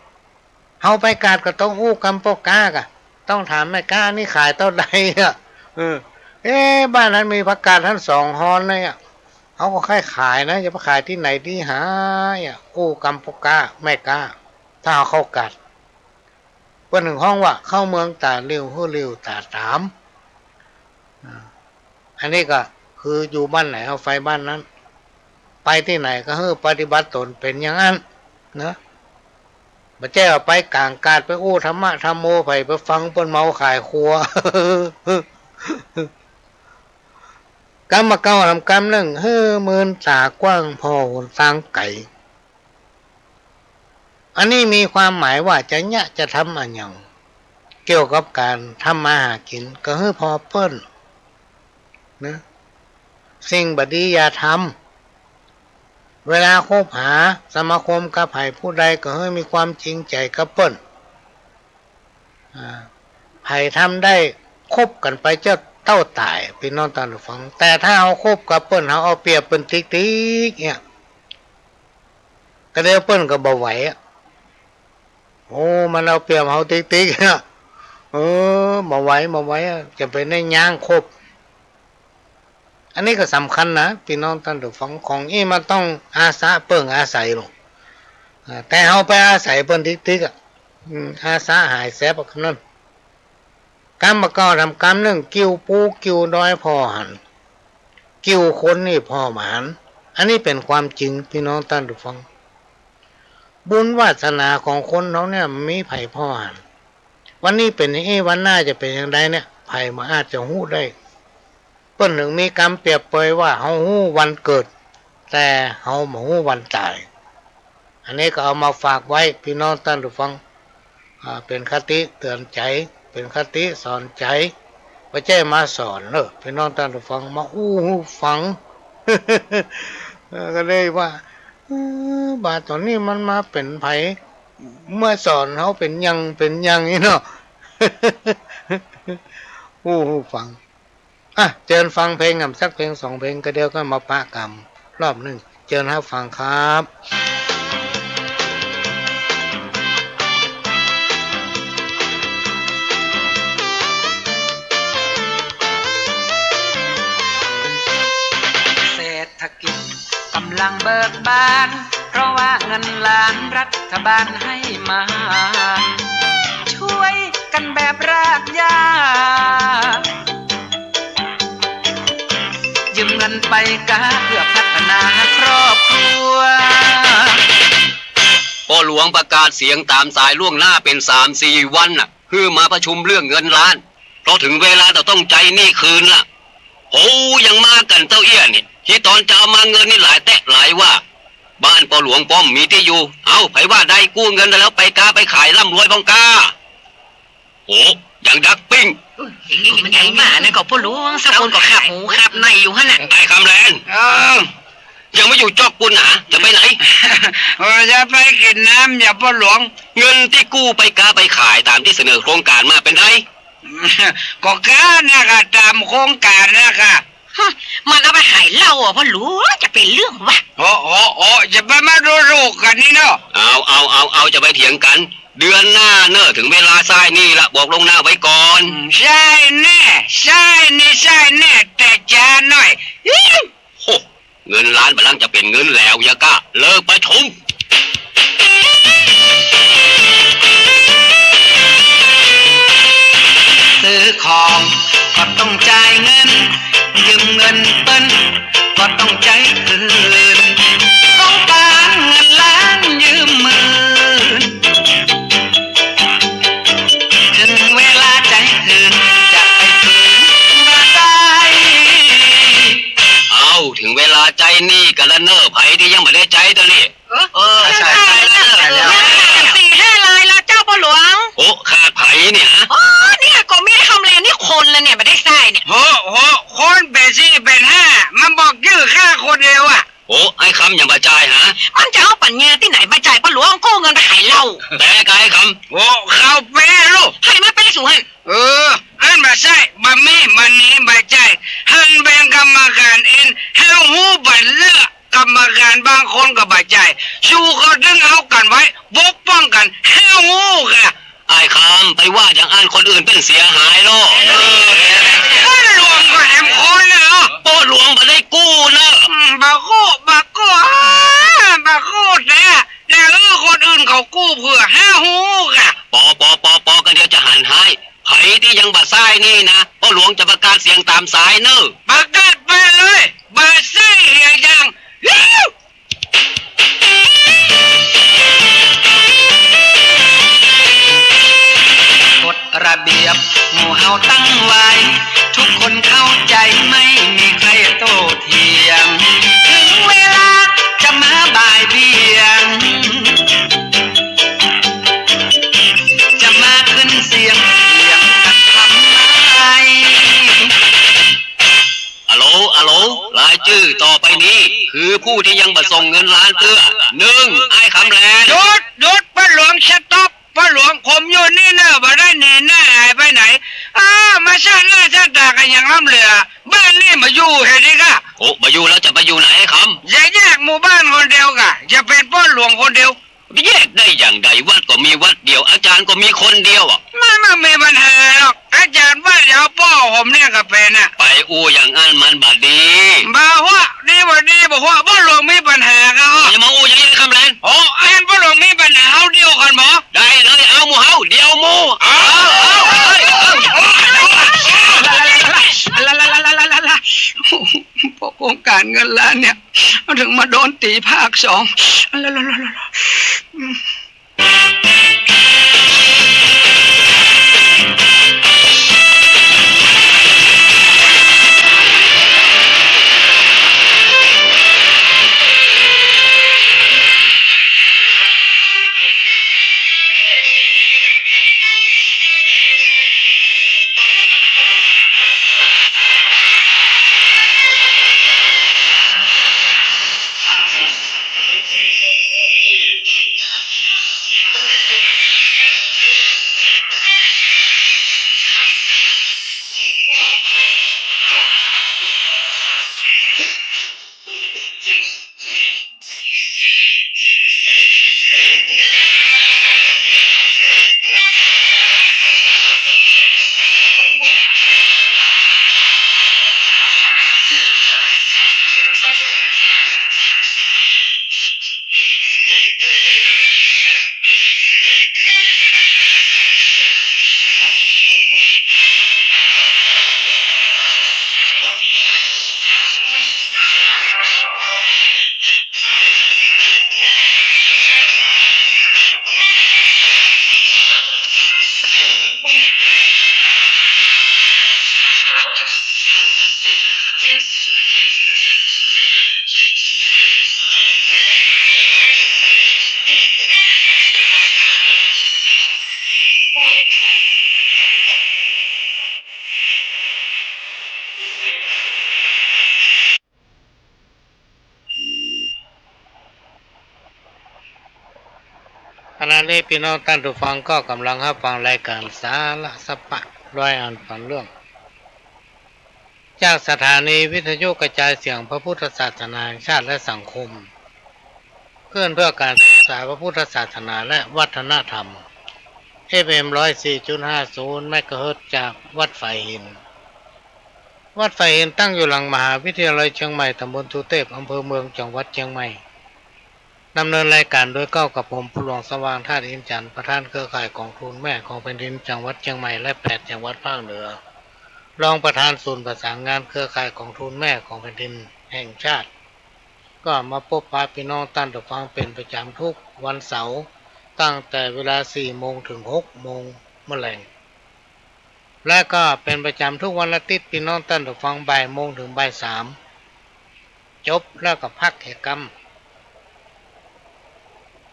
เราไปกาดก็ต้องกรรมปกากะต้องถามแม่ก้านี่ขายเท่าใดบ้านนั้นมีผักกาดท่าน2 ฮอนเลยเขาก็ค่ายขายนะจะไปขายที่ไหนที่หากรรมปกาแม่ก้าถ้าเข้ากาดวันหนึ่งห้องว่าเข้าเมืองตาเลี้ยวหัวเลี้ยวตาตามอันนี้ก็คืออยู่บ้านไหนเอาไฟบ้านนั้นไปที่ไหนก็ปฏิบัติตนเป็นอย่างนั้นนะมาแจ้เอาไปกลางกาดไปธรรมะธรรมโมไปฟังเปิ้นเมาขายครัวกรรมเก่าทำกรรมหนึ่งหมื่นตากว้างพอหนทางไก่อันนี้มีความหมายว่าจะทำอันอย่างเกี่ยวกับการทำมาหากินก็พอเปิ้นนะสิ่งบดีอย่าทำเวลาคบหาสมาคมกับไผ่ผู้ใดก็มีความจริงใจกับเปิ้นไผ่ทำได้คบกันไปเจ้าเต้าตายพี่น้องท่านผู้ฟังแต่ถ้าเอาคบกับเปิ้นเอาเปรียบเปิ้นติ๊กเนี่ยก็เดี๋ยวเปิ้นก็บ่ไหวมันเอาเปรียบเอาติ๊กเนี่ยบ่ไหวจะไปในย่างคบอันนี้ก็สำคัญนะพี่น้องท่านผู้ฟังของมันต้องอาสาเปิ้งอาศัยลงแต่เอาไปอาศัยเปิ้นติ๊กอาสาหายแสบคำนั้นกรรมก็ทำกรรมหนึ่งกิ้วปูกิ้วน้อยพอหันกิ้วคนนี่พอหมานอันนี้เป็นความจริงพี่น้องท่านผู้ฟังบุญวาสนาของคนเขาเนี่ยมีไผ่พ่อหัน วันนี้เป็นอย่างนี้วันหน้าจะเป็นอย่างไรเนี่ยไผ่มาอาจจะหู้ได้เปิ้นหนึ่งมีคำเปรียบเปยว่าเฮาหู้วันเกิดแต่เฮาบ่หู้วันตายอันนี้ก็เอามาฝากไว้พี่น้องท่านผู้ฟังเป็นคติเตือนใจเป็นคติสอนใจไม่ใช่มาสอนเนอะพี่น้องท่านผู้ฟังมาอู้หูฟัง ก็เลยว่าบาทตอนนี้มันมาเป็นไผเมื่อสอนเขาเป็นยังนี่เนาะ อู้หูฟังเจิญฟังเพลงสักเพลง2เพลงก็เดียวก็มาปะกรรมรอบหนึ่งเจิญให้ฟังครับเศรษฐกิจกำลังเบิกบานเพราะว่าเงินล้านรัฐบาลให้มาช่วยกันแบบรากหญ้ายืมเงินไปกาเพื่อพัฒนาครอบครัวพ่อหลวงประกาศเสียงตามสายล่วงหน้าเป็น 3-4 วันน่ะเพื่อมาประชุมเรื่องเงินล้านเพราะถึงเวลาเราต้องใจหนี้คืนล่ะโอ้ยังมากันเต้าเอี้ยนี่ที่ตอนจะเอามาเงินนี่หลายแตะหลายว่าบ้านพ่อหลวงป้อมมีที่อยู่เอาไผว่าได้กู้เงินแล้วไปกาไปขายร่ำรวยพองกาโอ้ยังดักปิ้งมันใหญ่มากนะก็พ่อหลวงสักคนก็ขับหมูขับในอยู่ฮะน่ะไอ้คำแลนยังไม่อยู่จอกกุนหาจะไปไหนจะไปกินน้ำอย่าพ่อหลวงเงินที่กู้ไปกาไปขายตามที่เสนอโครงการมาเป็นไรก็กาเนี่ยค่ะตามโครงการเนี่ยค่ะมันเอาไปขายเหล้าพ่อหลวงจะเป็นเรื่องวะโอ้จะไปมาดูรูกกันนี่เนาะเอาจะไปเถียงกันเดือนหน้าเนอะถึงเวลาทรายนี่ละบอกลงหน้าไว้ก่อนใช่แน่ใช่แน่แต่จ้าหน่อยโอ้เงินล้านบัลลังจะเป็นเงินแล้วยากะเลิกประชุมซื้อของก็ต้องจ่ายเงินยืมเงินเปิ้นก็ต้องใจคืนต้องการเงินล้านยืมหมื่นถึงเวลาใจคืนจะไปคืนมาได้เอาถึงเวลาใจนี่กันแล้วเนอะไผที่ยังไม่ได้ใจตัวนี้ใช่แล้ว4-5 ลายแล้วเจ้าพ่อหลวงโอ้ขาดไผเนี่ยเนี่ยก็มีคำเรียนนี่คนละเนี่ยไม่ได้ใส่เนี่ยคนเป็น5มันบอกยื้อค่าคนเดียวโอ้ไอ้คำอย่ามาจ่ายมันจะเอาปัญญาที่ไหนมาจ่ายพ่อหลวงกู้เงินไปขายเหล้าแต่ไอ้คำเข้าเป้ลูกให้มาเป้สูงหันอันมาใช่บะมี่มันนี้มาจ่ายหันเป็นกรรมการเอ็นให้หูบันเลือกกรรมการบางคนก็บาดใจชูเขาดึงเอากันไว้บกป้องกันให้หูค่ะไอ้คำไปว่าอย่างอันคนอื่นเป็นเสียหายโลกหลวงก็แหมคนเนาะพ่อหลวงมาได้กู้นะบากู้แต่คนอื่นเขากู้เพื่อให้หูค่ะปอกันเดียวจะหันให้ไผที่ยังบาซ้ายนี่นะพ่อหลวงจะประกาศเสียงตามสายเนอะประกาศไปเลยบาซ้ายอย่างกฎระเบียบหมู่เฮาตั้งไว้ทุกคนเข้าใจไม่มีใครโต้เถียงถึงเวลาจะมาบ่ายเบี่ยงจะมาขึ้นเสียงกับทำไมอะโหลรายชื่อต่อไปนี้คือผู้ที่ยังบ่ส่งเงินล้านเตื้อ1ไอ้คำแลนหยุดพ่อหลวงสต็อปพ่อหลวงผมอยู่นี่เนอะบ่ได้หนีหน้าหายไปไหนมาชาติหน้าชาติตากันอย่างล้ำเหลือบ้านนี่มาอยู่เห็นดิกะโอ้มาอยู่แล้วจะไปอยู่ไหนคำอย่าแยกหมู่บ้านคนเดียวกะจะเป็นพ่อหลวงคนเดียวแยกได้อย่างใดวัดก็มีวัดเดียวอาจารย์ก็มีคนเดียวไม่มีปัญหาหรอกอาจารย์ว่าเดี๋ยวพ่อผมเนี่ยก็เป็นไปอู้อย่างอันมันบาดดีบ่ว่าดีบ่ดีบอกว่าพ่อหลวงมีปัญหาก็อย่ามาอู้อย่างนี้คำแลนอันพ่อหลวงมีปัญหาเฮาเดียวกันหมอได้เลยเอาหมู่เฮาเดียวหมู่พวกโครงการเงินล้านเนี่ยถึงมาโดนตีภาค2 ณะนี้พี่น้องท่านผู้ฟังก็กำลังรับฟังรายการสาระสปะร้อยอ่านฝันเรื่องจากสถานีวิทยุกระจายเสียงพระพุทธศาสนาแห่งชาติและสังคมเพื่อการศึกษาพระพุทธศาสนาและวัฒนธรรม FM 104.50 เมกะเฮิรตซ์จากวัดไฟหินวัดไฟหินตั้งอยู่หลังมหาวิทยาลัยเชียงใหม่ตำบลสุเทพอำเภอเมืองจังหวัดเชียงใหม่ดำเนินรายการโดยเก้ากับผมผู้หลวงสว่างธาตุอินจันทร์ประธานเครือข่ายกองทุนแม่ของแผ่นดินจังหวัดเชียงใหม่และ8จังหวัดภาคเหนือรองประธานศูนย์ประสานงานเครือข่ายกองทุนแม่ของแผ่นดินแห่งชาติก็มาพบปะพี่น้องท่านผู้ฟังเป็นประจำทุกวันเสาร์ตั้งแต่เวลา 4 โมงถึง 6 โมงเมื่อแลงและก็เป็นประจำทุกวันอาทิตย์พี่น้องท่านผู้ฟังบ่ายโมงถึงบ่าย 3จบแล้วก็พักกิจกรรม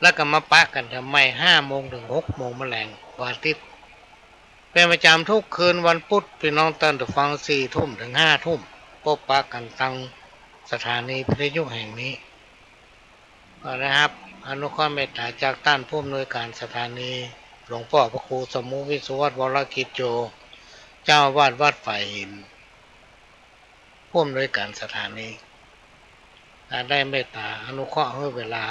แล้วก็มาปะกันทำไม5 โมงถึง 6 โมงเมื่อแลงวันอาทิตย์เป็นประจำทุกคืนวันพุธพี่น้องท่านผู้ฟัง 4 ทุ่มถึง 5 ทุ่มพบปะกันตั้งสถานีวิทยุแห่งนี้ก็นะครับอนุเคราะห์เมตตาจากท่านผู้อำนวยการสถานีหลวงพ่อพระครูสมุวิสุวัฒน์วรกิจโจเจ้าอาวาสวัดไฟหินผู้อำนวยการสถานีได้เมตตาอนุเคราะห์ให้เวลา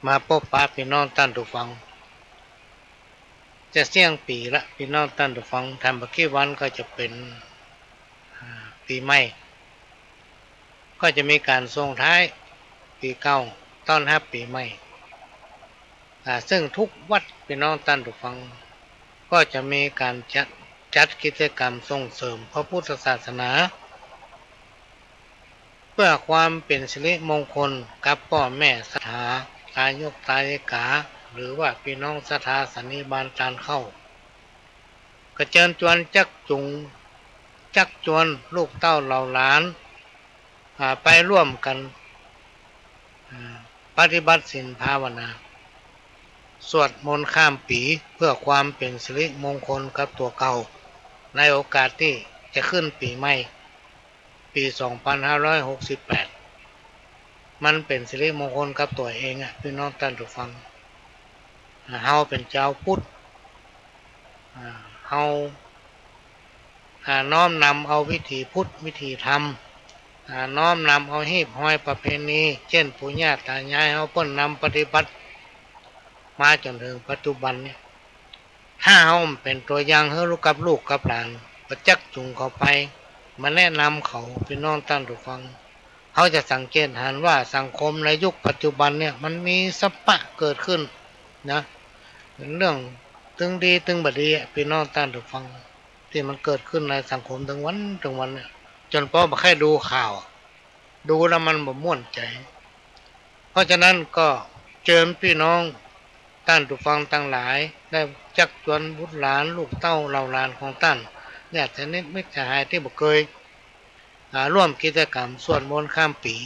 มาพบปะพี่น้องท่านผู้ฟังจะเสี่ยงปีละพี่น้องท่านผู้ฟังทำบักกี้วันก็จะเป็นปีใหม่ก็จะมีการส่งท้ายปีเก่าต้อนรับปีใหม่ซึ่งทุกวัดพี่น้องท่านผู้ฟังก็จะมีการจัดกิจกรรมส่งเสริมพระพุทธศาสนาเพื่อความเป็นสิริมงคลกับพ่อแม่ศรัทธาตายกตายกาหรือว่าพี่น้องศรัทธาสันนิบาตจานเข้ากระเจิญจวนจักจวนลูกเต้าเหล่าหลานไปร่วมกันปฏิบัติศีลภาวนาสวดมนต์ข้ามปีเพื่อความเป็นสิริมงคลกับตัวเก่าในโอกาสที่จะขึ้นปีใหม่ปี 2568 มันเป็นสิริมงคลกับตัวเองพี่น้องท่านผู้ฟังเฮาเป็นเจ้าพุทธเฮาน้อมนำเอาวิถีพุทธวิถีธรรมน้อมนำเอาหีบห้อยประเพณีเช่นปู่ย่าตายายเฮาเพิ่นนำปฏิบัติมาจนถึงปัจจุบันเนี่ยถ้าเฮาเป็นตัวอย่างให้ลูกกับหลานประจักษ์จุงเขาไปมาแนะนำเขาพี่น้องท่านผู้ฟังเขาจะสังเกตเห็นว่าสังคมในยุคปัจจุบันเนี่ยมันมีสัปปะเกิดขึ้นนะเป็นเรื่องตึงดีตึงบดีพี่น้องท่านผู้ฟังที่มันเกิดขึ้นในสังคมถึงวันเนี่ยจนพ่อมาแค่ดูข่าวดูแล้วมันบ่ม่วนใจเพราะฉะนั้นก็เชิญพี่น้องท่านผู้ฟังทั้งหลายได้จักชวนบุตรหลานลูกเต้าเหล่าหลานของท่านญาติมิตรมิตรสหายที่บ่เคยร่วมกิจกรรมสวดมนต์ข้ามปี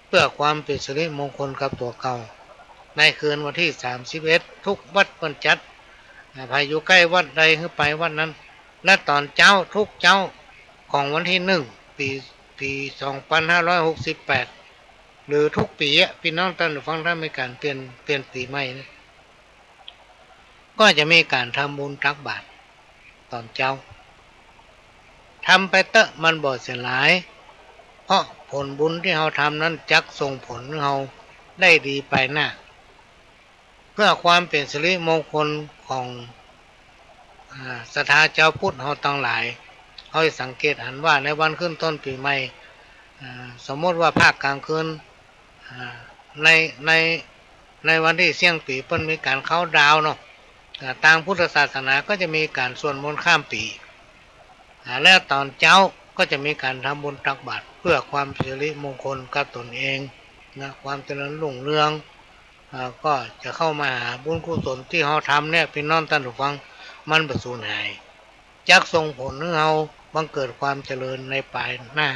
เพื่อความเป็นสิริมงคลกับตัวเก่าในคืนวันที่31ทุกวัดเพิ่นจัดใครอยู่ใกล้วัดใดคือไปวัดนั้นและตอนเจ้าทุกเจ้าของวันที่1ปี 2568 หรือทุกปีพี่น้องท่านผู้ฟังถ้ามีการเปลี่ยนปีใหม่นะก็จะมีการทำบุญตักบาตรตอนเจ้าทำไปเตอะมันบ่เสียหลายเพราะผลบุญที่เราทำนั้นจักส่งผลให้เราได้ดีไปหน้าเพื่อความเป็นสิริมงคลของศรัทธาเจ้าพุทธเราทั้งหลายเขาสังเกตเห็นว่าในวันขึ้นต้นปีใหม่สมมติว่าภาคกลางคืนในวันที่เสี่ยงปีเพิ่นมีการเข้าดาวเนาะทางพุทธศาสนาก็จะมีการสวดมนต์ข้ามปีแล้วตอนเช้าก็จะมีการทำบุญตักบาตรเพื่อความสิริมงคลกับตนเองนะความเจริญรุ่งเรืองก็จะเข้ามาหาบุญกุศลที่เราทำเนี่ยพี่น้องท่านผู้ฟังมันบ่สูญหายจักส่งผลให้เราบังเกิดความเจริญในภายหน้า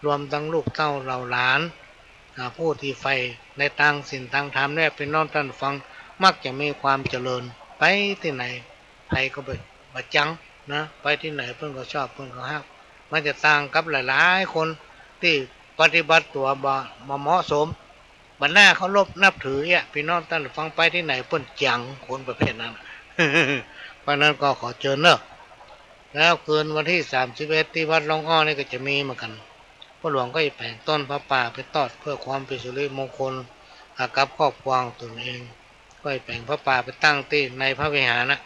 รวมทั้งลูกเต้าเหล่าหลานผู้ที่ใฝ่ในทางศีลทางธรรมเนี่ยพี่น้องท่านผู้ฟังมักจะมีความเจริญไปที่ไหนใครก็บ่จังนะไปที่ไหนเพิ่นก็ชอบเพิ่นก็ฮักมันจะต่างกับหลายๆคนที่ปฏิบัติตัวบ่เหมาะสม บรรณาเขารบนับถืออ่ะพี่น้องท่านฟังไปที่ไหนเปิ้นจังคนประเภทนั้น เพราะนั้นก็ขอเชิญเนอะแล้วคืนวันที่31ที่วัดหลวงอ้อนี่ก็จะมีเหมือนกันพ่อหลวงก็จะแผงต้นพระป่าไปตอดเพื่อความเป็นสิริมงคลกับครอบครัวของตนเองก็จะแผงพระป่าไปตั้งที่ในพระวิหารนะ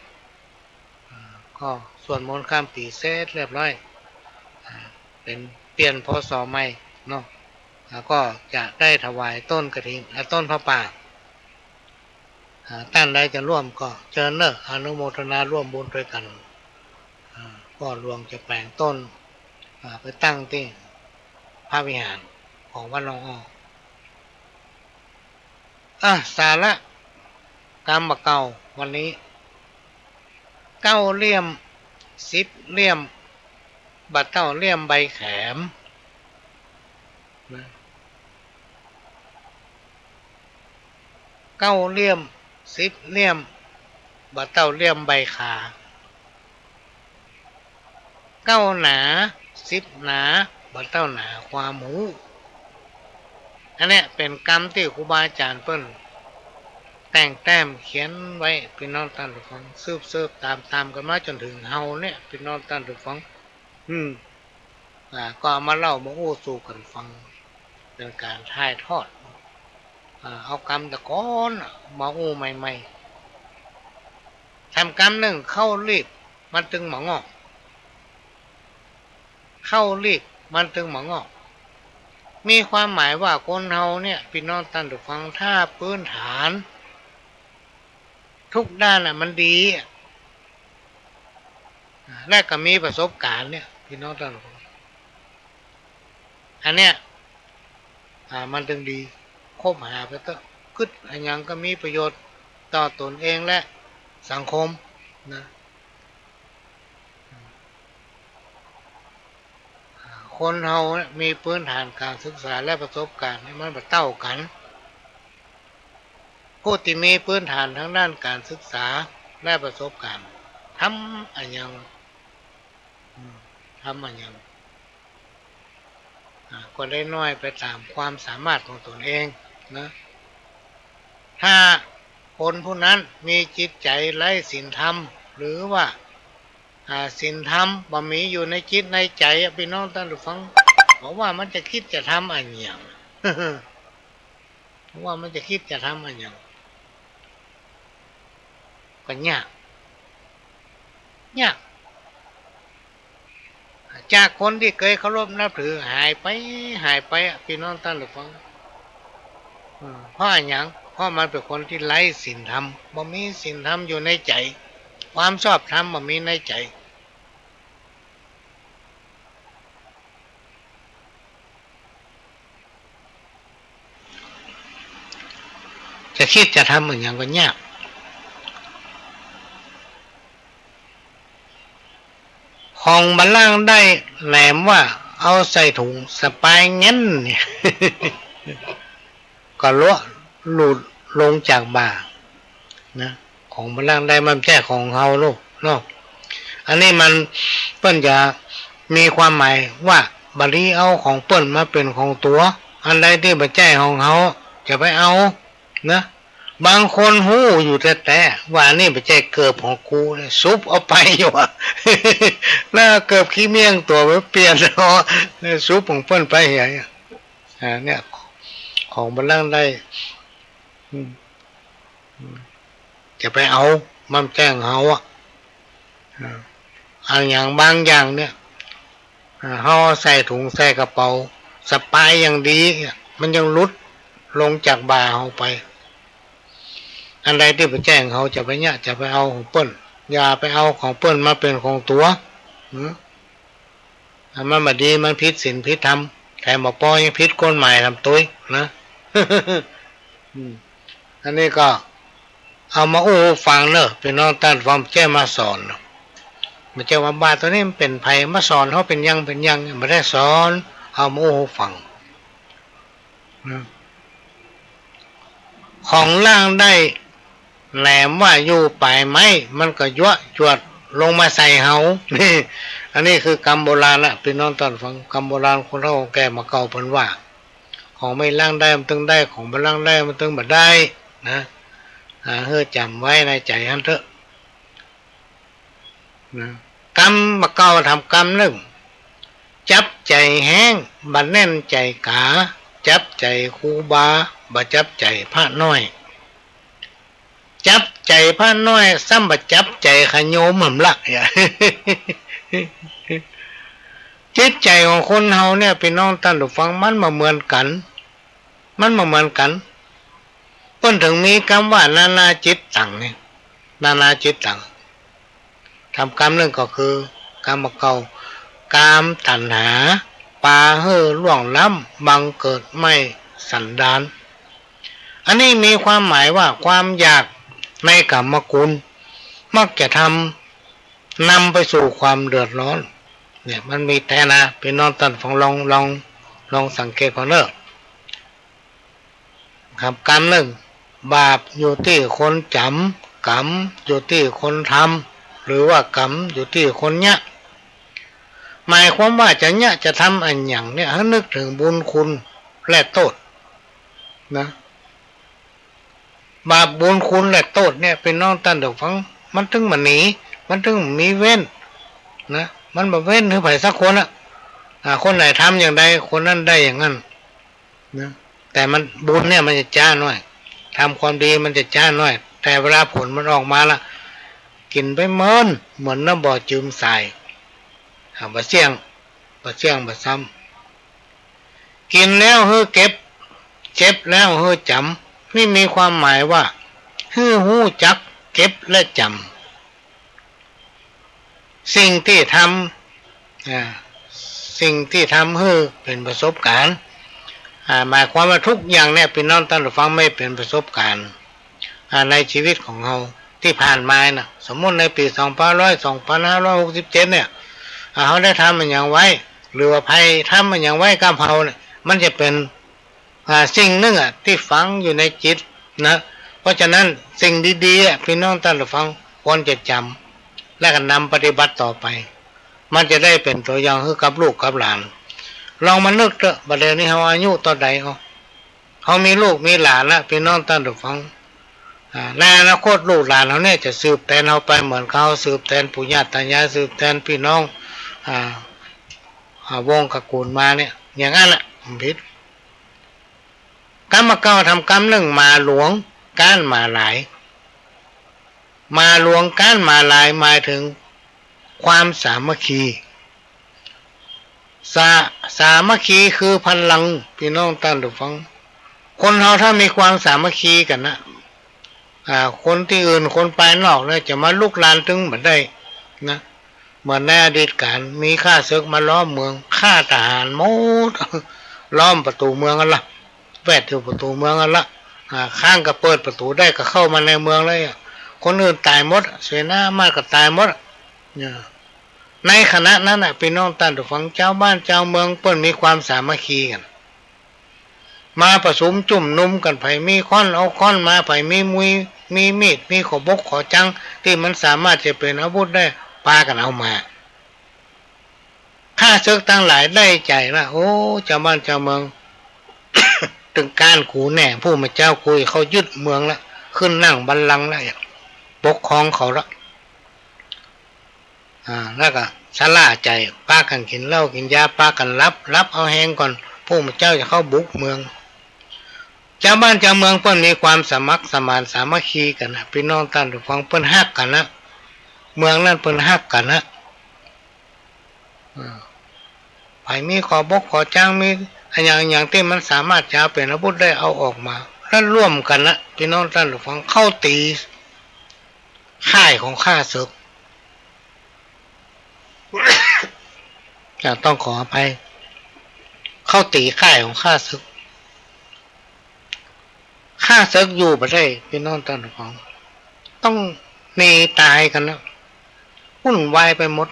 ก็ส่วนมนต์ข้ามปีเสร็จเรียบร้อยเป็นเปลี่ยนพศใหม่เนาะแล้วก็จะได้ถวายต้นกฐินต้นพระป่าท่านใดจะร่วมก็เชิญเนอะอนุโมทนาร่วมบุญด้วยกันก็หลวงจะแปลงต้นไปตั้งที่พระวิหารของวัดหลวงอ้อสาระกรรมเก่าวันนี้9 เหลี่ยม10 เหลี่ยมบัด9 เหลี่ยมใบแขม9 เหลี่ยม10 เหลี่ยมบัด9 เหลี่ยมใบขา9 หนา10 หนาบัด9 หนาความหูอันนี้เป็นกรรมที่ครูบาอาจารย์เปิ้นแต่งแต้มเขียนไว้พี่น้องท่านผู้ฟังสืบตามกันมาจนถึงเฮาเนี่ยพี่น้องท่านผู้ฟังก็มาเล่ามาโอ้สู่กันฟังเป็นการถ่ายทอดเอากรรมตะก้อนมาโอ้ใหม่ๆทำกรรมหนึ่งเข้ารีบมันตึงหมองอกเข้ารีบมันตึงหมองอกมีความหมายว่าคนเฮาเนี่ยพี่น้องท่านผู้ฟังถ้าพื้นฐานทุกด้านมันดีและก็มีประสบการณ์เนี่ยพี่น้องท่านผู้ฟังอันเนี้ยมันถึงดีคบหาไปเถอะคึดอันยังก็มีประโยชน์ต่อตนเองและสังคมนะคนเฮามีพื้นฐานการศึกษาและประสบการณ์ให้มันเท่ากันผู้ที่มีพื้นฐานทั้งด้านการศึกษาและประสบการณ์ทำอันยังก็ได้น้อยไปตามความสามารถของตนเองนะถ้าคนผู้นั้นมีจิตใจไร้ศีลธรรมหรือว่าศีลธรรมบ่มีอยู่ในจิตในใจพี่น้องท่านผู้ฟังบอกว่ามันจะคิดจะทำอันอย่าง ว่ามันจะคิดจะทำอันอย่างก็ยากจากคนที่เคยเคารพนับถือหายไปพี่น้องท่านผู้ฟังเพราะอย่างเพราะมันเป็นคนที่ไร้ศีลธรรมบ่มีศีลธรรมอยู่ในใจความชอบธรรมบ่มีในใจจะคิดจะทำเหมือนอย่างก็ยากของบัลลังก์ได้แหลมว่าเอาใส่ถุงสปายงั้นเนี่ย ก็หลุดลงจากบ่านะของบัลลังก์ได้มันแค่ของเฮาลูกเนาะอันนี้มันเปิ้นจะมีความหมายว่าบัดนี้เอาของเปิ้นมาเป็นของตัวอันใดที่บ่ใช่ของเฮาจะไปเอานะบางคนหู้อยู่แต่ว่านี่บ่ใช่เกิบของกูเนี่ยซุปเอาไปอยู่อ่ะ แล้วเกิบขี้เมี่ยงตัวไปเปลี่ยนเอาซุปของเปิ้นไปเหี้ยเนี่ยของบัลลังก์ได้จะไปเอามันแจ้งเฮาอ่ะอันอย่างบางอย่างเนี่ยเฮาใส่ถุงใส่กระเป๋าสะพายอย่างดีมันยังหลุดลงจากบ่าเฮาไปอันใดที่ไปแจ้งเขาจะไปเนี่ยจะไปเอาของเปิ้นอย่าไปเอาของเปิ้นมาเป็นของตัวมันบ่ดีมันผิดศีลผิดธรรมใครมาป้อยังผิดกฎหมายทำตุ้ยนะ อันนี้ก็เอามาโอ้ฟังเนอะเป็นน้องท่านฟังแจ้มาสอนมันจะว่าบาตัวนี้มันเป็นภัยมาสอนเขาเป็นยังไม่ได้สอนเอามาโอ้ฟังของล่างได้แหลมว่าอยู่ปลายไม้มันก็ยั่วจวดลงมาใส่เฮานี่อันนี้คือกรรมโบราณละพี่น้องท่านฟังกรรมโบราณคนเฒ่าแก่มาเก่าเพิ่นว่า ของไม่ล้างได้มันต้องได้ของไม่ล้างได้มันต้องบ่ได้นะเฮ้อจำไว้ในใจท่านเถอะนะกรรมมาเก่าทำกรรมหนึ่งจับใจแห้งบัดแน่นใจกาจับใจครูบาบ่จับใจพระน้อยจับใจพระน้อยซ้ำบ่จับใจขโยมหม่ำละอย่า จิตใจของคนเฮาเนี่ยพี่น้องท่านผู้ฟังมันมาเหมือนกันเพิ่นถึงมีคำว่านานาจิตตังเนี่ยนานาจิตตังทำกรรมหนึ่งก็คือกรรมเก่ากามตัณหาปาเฮ่อล่วงล้ำบังเกิดไม่สันดานอันนี้มีความหมายว่าความอยากในกรรมกุลมักจะนำไปสู่ความเดือดร้อนเนี่ยมันมีแต่นะพี่น้องท่านฟังลองสังเกตพอเนอะครับกรรมหนึ่งบาปอยู่ที่คนจำกรรมอยู่ที่คนทำหรือว่ากรรมอยู่ที่คนเนี้ยหมายความว่าจะทำอันอย่างเนี่ยให้นึกถึงบุญคุณและโทษนะบาปบุญคุณและโทษเนี่ยเป็นน้องท่านเดี๋ยวฟังมันถึงมันหนีมันถึงมีเว้นนะมันแบบเว้นหรือไผ่สักคนคนไหนทำอย่างใดคนนั้นได้อย่างนั้นนะแต่มันบุญเนี่ยมันจะจ้าน้อยทำความดีมันจะจ้าน้อยแต่เวลาผลมันออกมาละกินไปเหมือนน้ำบ่อจืมใส่บะเสี่ยงบะซ้ำกินแล้วเฮ้อเก็บเจ็บแล้วเฮ้อจำนี่มีความหมายว่าเฮ้อหู้จักเก็บและจำสิ่งที่ทำเฮ้อเป็นประสบการณ์หมายความว่าทุกอย่างเนี่ยพี่น้องท่านผู้ฟังไม่เป็นประสบการณ์ในชีวิตของเราที่ผ่านมานะสมมติในปี2567เนี่ยเขาได้ทำมันอย่างไว้หรือว่าภัยทำมันอย่างไว้กับเขาเนี่ยมันจะเป็นสิ่งหนึ่งที่ฝังอยู่ในจิตนะเพราะฉะนั้นสิ่งดีๆพี่น้องท่านผู้ฟังควรจะจำและก็นำปฏิบัติต่อไปมันจะได้เป็นตัวอย่างให้กับลูกกับหลานลองมานึกเถอะบัดเดี๋ยวนี้เขาอายุต่อใดเขามีลูกมีหลานแล้วพี่น้องท่านผู้ฟังในอนาคตลูกหลานเขาเนี่ยจะสืบแทนเขาไปเหมือนเขาสืบแทนปู่ย่าตายายสืบแทนพี่น้องวงตระกูลมาเนี่ยอย่างนั้นแหละผิดกรรมเก่าทำกรรมหนึ่งมาหลวงก้านมาหลายมาหลวงก้านมาหลายหมายถึงความสามัคคีสามัคคีคือพลังพี่น้องท่านผู้ฟังคนเราถ้ามีความสามัคคีกันนะคนที่อื่นคนภายนอกเนี่ยจะมาลุกลานถึงแบบได้นะเหมือนในอดีตการมีข้าศึกมาล้อมเมืองฆ่าทหารหมดล้อมประตูเมืองกันละแวดอยู่ประตูเมืองกันละข้างก็เปิดประตูได้ก็เข้ามาในเมืองเลยคนอื่นตายหมดเสนามาก็ตายหมดเนี่ยในขณะนั้นพี่น้องท่านผู้ฟังเจ้าบ้านเจ้าเมืองเปิ้นมีความสามัคคีกันมาผสมจุ่มนุ่มกันไผมีค้อนเอาค้อนมาไผมีมุยมีมีดมีขอบกขอจังที่มันสามารถจะเป็นอาวุธได้ปากันเอามาข้าศึกทั้งหลายได้ใจละโอ้เจ้าบ้านเจ้าเมือง ถึงการขู่แน่ผู้มาเจ้าคุยเขายึดเมืองละขึ้นนั่งบัลลังก์แล้วปกครองเขาละแล้วก็สลาใจปากันกินเหล้ากินยาปากันรับเอาแหงก่อนผู้มาเจ้าจะเข้าบุกเมืองเจ้าบ้านเจ้าเมืองเพิ่นมีความสมัครสมานสามัคคีกันนะพี่น้องท่านผู้ฟังเพิ่นฮักกันนะเมืองนั้นเพิ่นฮักกันนะไผมีขอบกขอจ้างมีอย่างที่มันสามารถจะเป็นอาวุธได้เอาออกมาแล้วร่วมกันนะพี่น้องท่านผู้ฟังเข้าตีค่ายของข้าศึก จะต้องขออภัยเข้าตีค่ายของข้าศึกอยู่ประเทศพี่น้องท่านผู้ฟังต้องหนีตายกันนะวุ่นวายไปหมด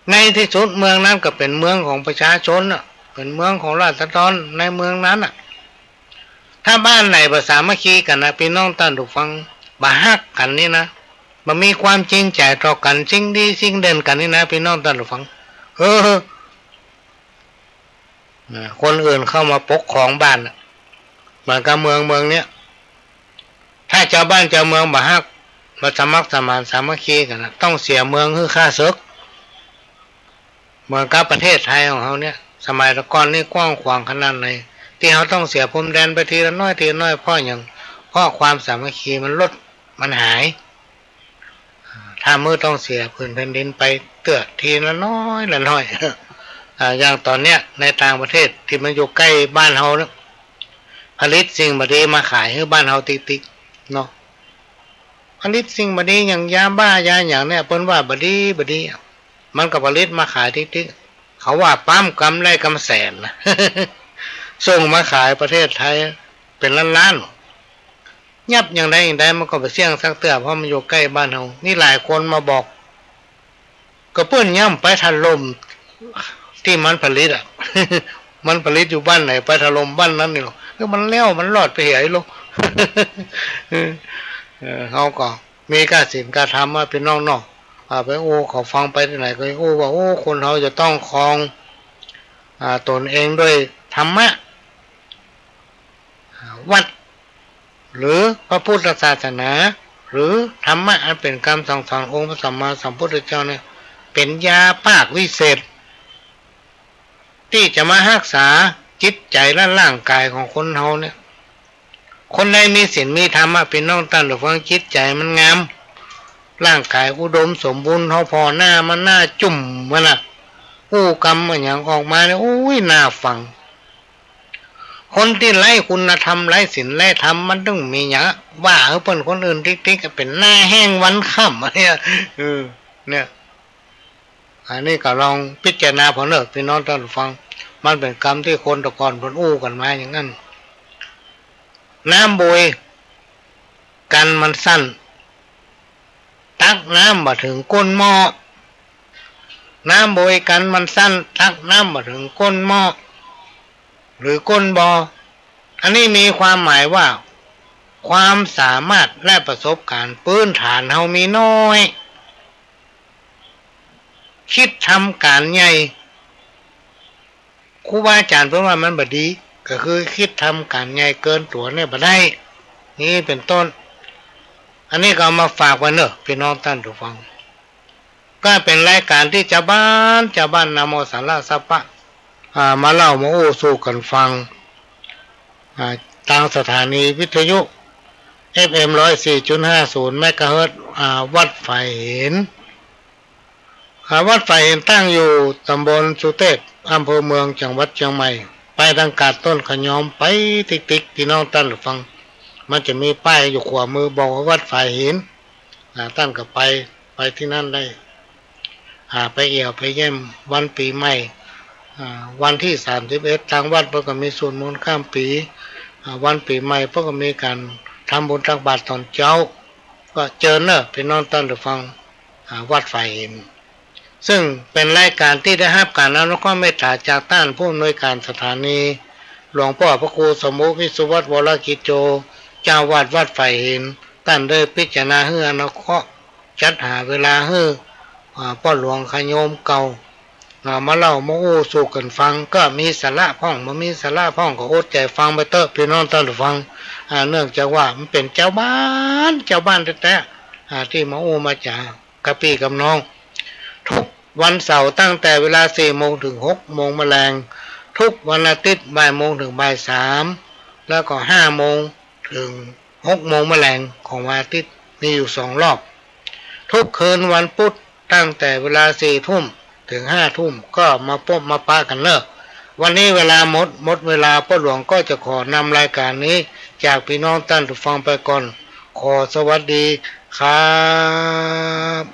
ในที่สุดเมืองนั้นก็เป็นเมืองของประชาชนน่ะเป็นเมืองของราษฎรในเมืองนั้นน่ะถ้าบ้านไหนประสามัคคีกันนะพี่น้องท่านผู้ฟังบ่ฮักกันนี่นะมันมีความจริงใจต่อกันสิ่งดีสิ่งเด่นกันนี่นะพี่น้องท่านผู้ฟัง คนอื่นเข้ามาปกครองบ้านเหมือนกับเมืองเนี้ยถ้าเจ้าบ้านเจ้าเมืองบ่ฮักมาสมัครสมานสามัคคีกันนะต้องเสียเมืองคือค่าศึกเหมือนกับประเทศไทยของเขาเนี่ยสมัยตะก่อนนี่กว้างขวางขนาดไหนที่เขาต้องเสียพรมแดนไปทีละน้อยทีละน้อยเพราะอย่างเพราะความสามัคคีมันลดมันหายถ้ามือต้องเสียพื้นแผ่นดินไปเตือทีละน้อยละน้อยอย่างตอนเนี้ยในต่างประเทศที่มันอยู่ใกล้บ้านเฮาเนี่ยผลิตสิ่งบดีมาขายให้บ้านเฮาติ๊กๆเนาะผลิตสิ่งบดีอย่างยาบ้ายาอย่างเนี้ยเปิ้นว่าบดีมันก็ผลิตมาขายติ๊กๆเขาว่าปั้มกำไรกำแสนนะ ส่งมาขายประเทศไทยเป็นล้านๆยับอย่างใดมันก็ไปเสี่ยงสักเตื้อเพราะมันอยู่ใกล้บ้านเฮานี่หลายคนมาบอกก็เปิ้นย่ำไปถล่มที่มันผลิตอ่ะ มันผลิตอยู่บ้านไหนไปถล่มบ้านนั้นนี่หรอกคือมันแล้วมันรอดไปเหยลูก เขาก็มีการศีลการธรรมมาเป็นน้องๆไปโอ้เขาฟังไปที่ไหนก็โอ้ว่าโอ้คนเขาจะต้องครองตนเองด้วยธรรมะวัดหรือพระพุทธศาสนาหรือธรรมะอันเป็นคำสั่งสอนองค์พระสัมมาสัมพุทธเจ้าเนี่ยเป็นยาภาควิเศษที่จะมารักษาจิตใจและร่างกายของคนเฮาเนี่ยคนใดมีศีลมีธรรมะเป็นน้องตั้นหรือฟังจิตใจมันงามร่างกายอุดมสมบูรณ์เฮาพอหน้ามันหน้าจุ่มมันน่ะอู้กรรมมันอย่างออกมาเนี่ยโอ้ยน่าฟังคนที่ไร้คุณธรรมไร้ศีลไร้ธรรมมันต้องมีอย่างว่าเพิ่นคนอื่นติ๊กๆก็เป็นหน้าแห้งวันค่ำเนี่ยเนี่ยอันนี้ก็ลองพิจารณาพอเลิกพี่น้องท่านฟังมันเป็นกรรมที่คนตะกอนเพิ่นอู้กันมาอย่างนั้นน้ำบวยกันมันสั้นตักน้ำมาถึงก้นหม้อน้ำบวยกันมันสั้นตักน้ำมาถึงก้นหม้อหรือก้นบออันนี้มีความหมายว่าความสามารถและประสบการณ์พื้นฐานเฮามีน้อยคิดทำการใหญ่ครูบาอาจารย์เพิ่นว่ามันบ่ดีก็คือคิดทำการใหญ่เกินตัวเนี่ยบ่ได้นี่เป็นต้นอันนี้ก็เอามาฝากไว้เนอะพี่น้องท่านผู้ฟังก็เป็นรายการที่ชาวบ้านนะโมสาระสัพพะมาเล่ามาโอ้สู่กันฟังทางสถานีวิทยุ FM 104.50 เมกะเฮิรตซ์วัดไฟเห็นวัดไฟเห็นตั้งอยู่ตำบลสุเทพอำเภอเมืองจังหวัดเชียงใหม่ไปทางกาดต้นขยอมไปติ๊กพี่น้องท่านผู้ฟังมันจะมีป้ายอยู่ขวามือบอกว่าวัดไฟเห็นท่านก็ไปที่นั่นได้ไปเอี่ยวไปเยี่ยมวันปีใหม่วันที่31ทางวัดเพิ่นก็มีสวดมนต์ข้ามปีวันปีใหม่เพิ่นก็มีการทำบุญตักบาตรตอนเช้าก็เจอเนอะพี่น้องท่านผู้ฟังวัดไฟเห็นซึ่งเป็นรายการที่ได้รับการอนุเคราะห์เมตตาจากท่านผู้อำนวยการสถานีหลวงพ่อพระครูสมุวิสุวัฒน์วรกิจโจเจ้าวาดวัดไฟเห็นท่านได้พิจารณาให้อนุเคราะห์จัดหาเวลาให้พ่อหลวงขโยมเก่ามาเล่ามาอู้สู่กันฟังก็มีสาระพ่องมันมีสาระพ่องก็อดใจฟังไปเถอะพี่น้องท่านผู้ฟังเนื่องจากว่ามันเป็นเจ้าบ้านแท้ๆที่มาอู้มาจากกะพี่กับน้องทุกวันเสาร์ตั้งแต่เวลา 4:00 ถึง 6:00 แมลงทุกวันอาทิตย์ 13:00 ถึง 3:00 แล้วก็ 5:00 ถึง 6:00 แมลงของวันอาทิตย์มีอยู่2รอบทุกคืนวันพุธตั้งแต่เวลา 4:00 ถึง 5:00 ก็มาพบมาปะกันเนอะวันนี้เวลาหมดเวลาพ่อหลวงก็จะขอนำรายการนี้จากพี่น้องท่านผู้ฟังไปก่อนขอสวัสดีครับ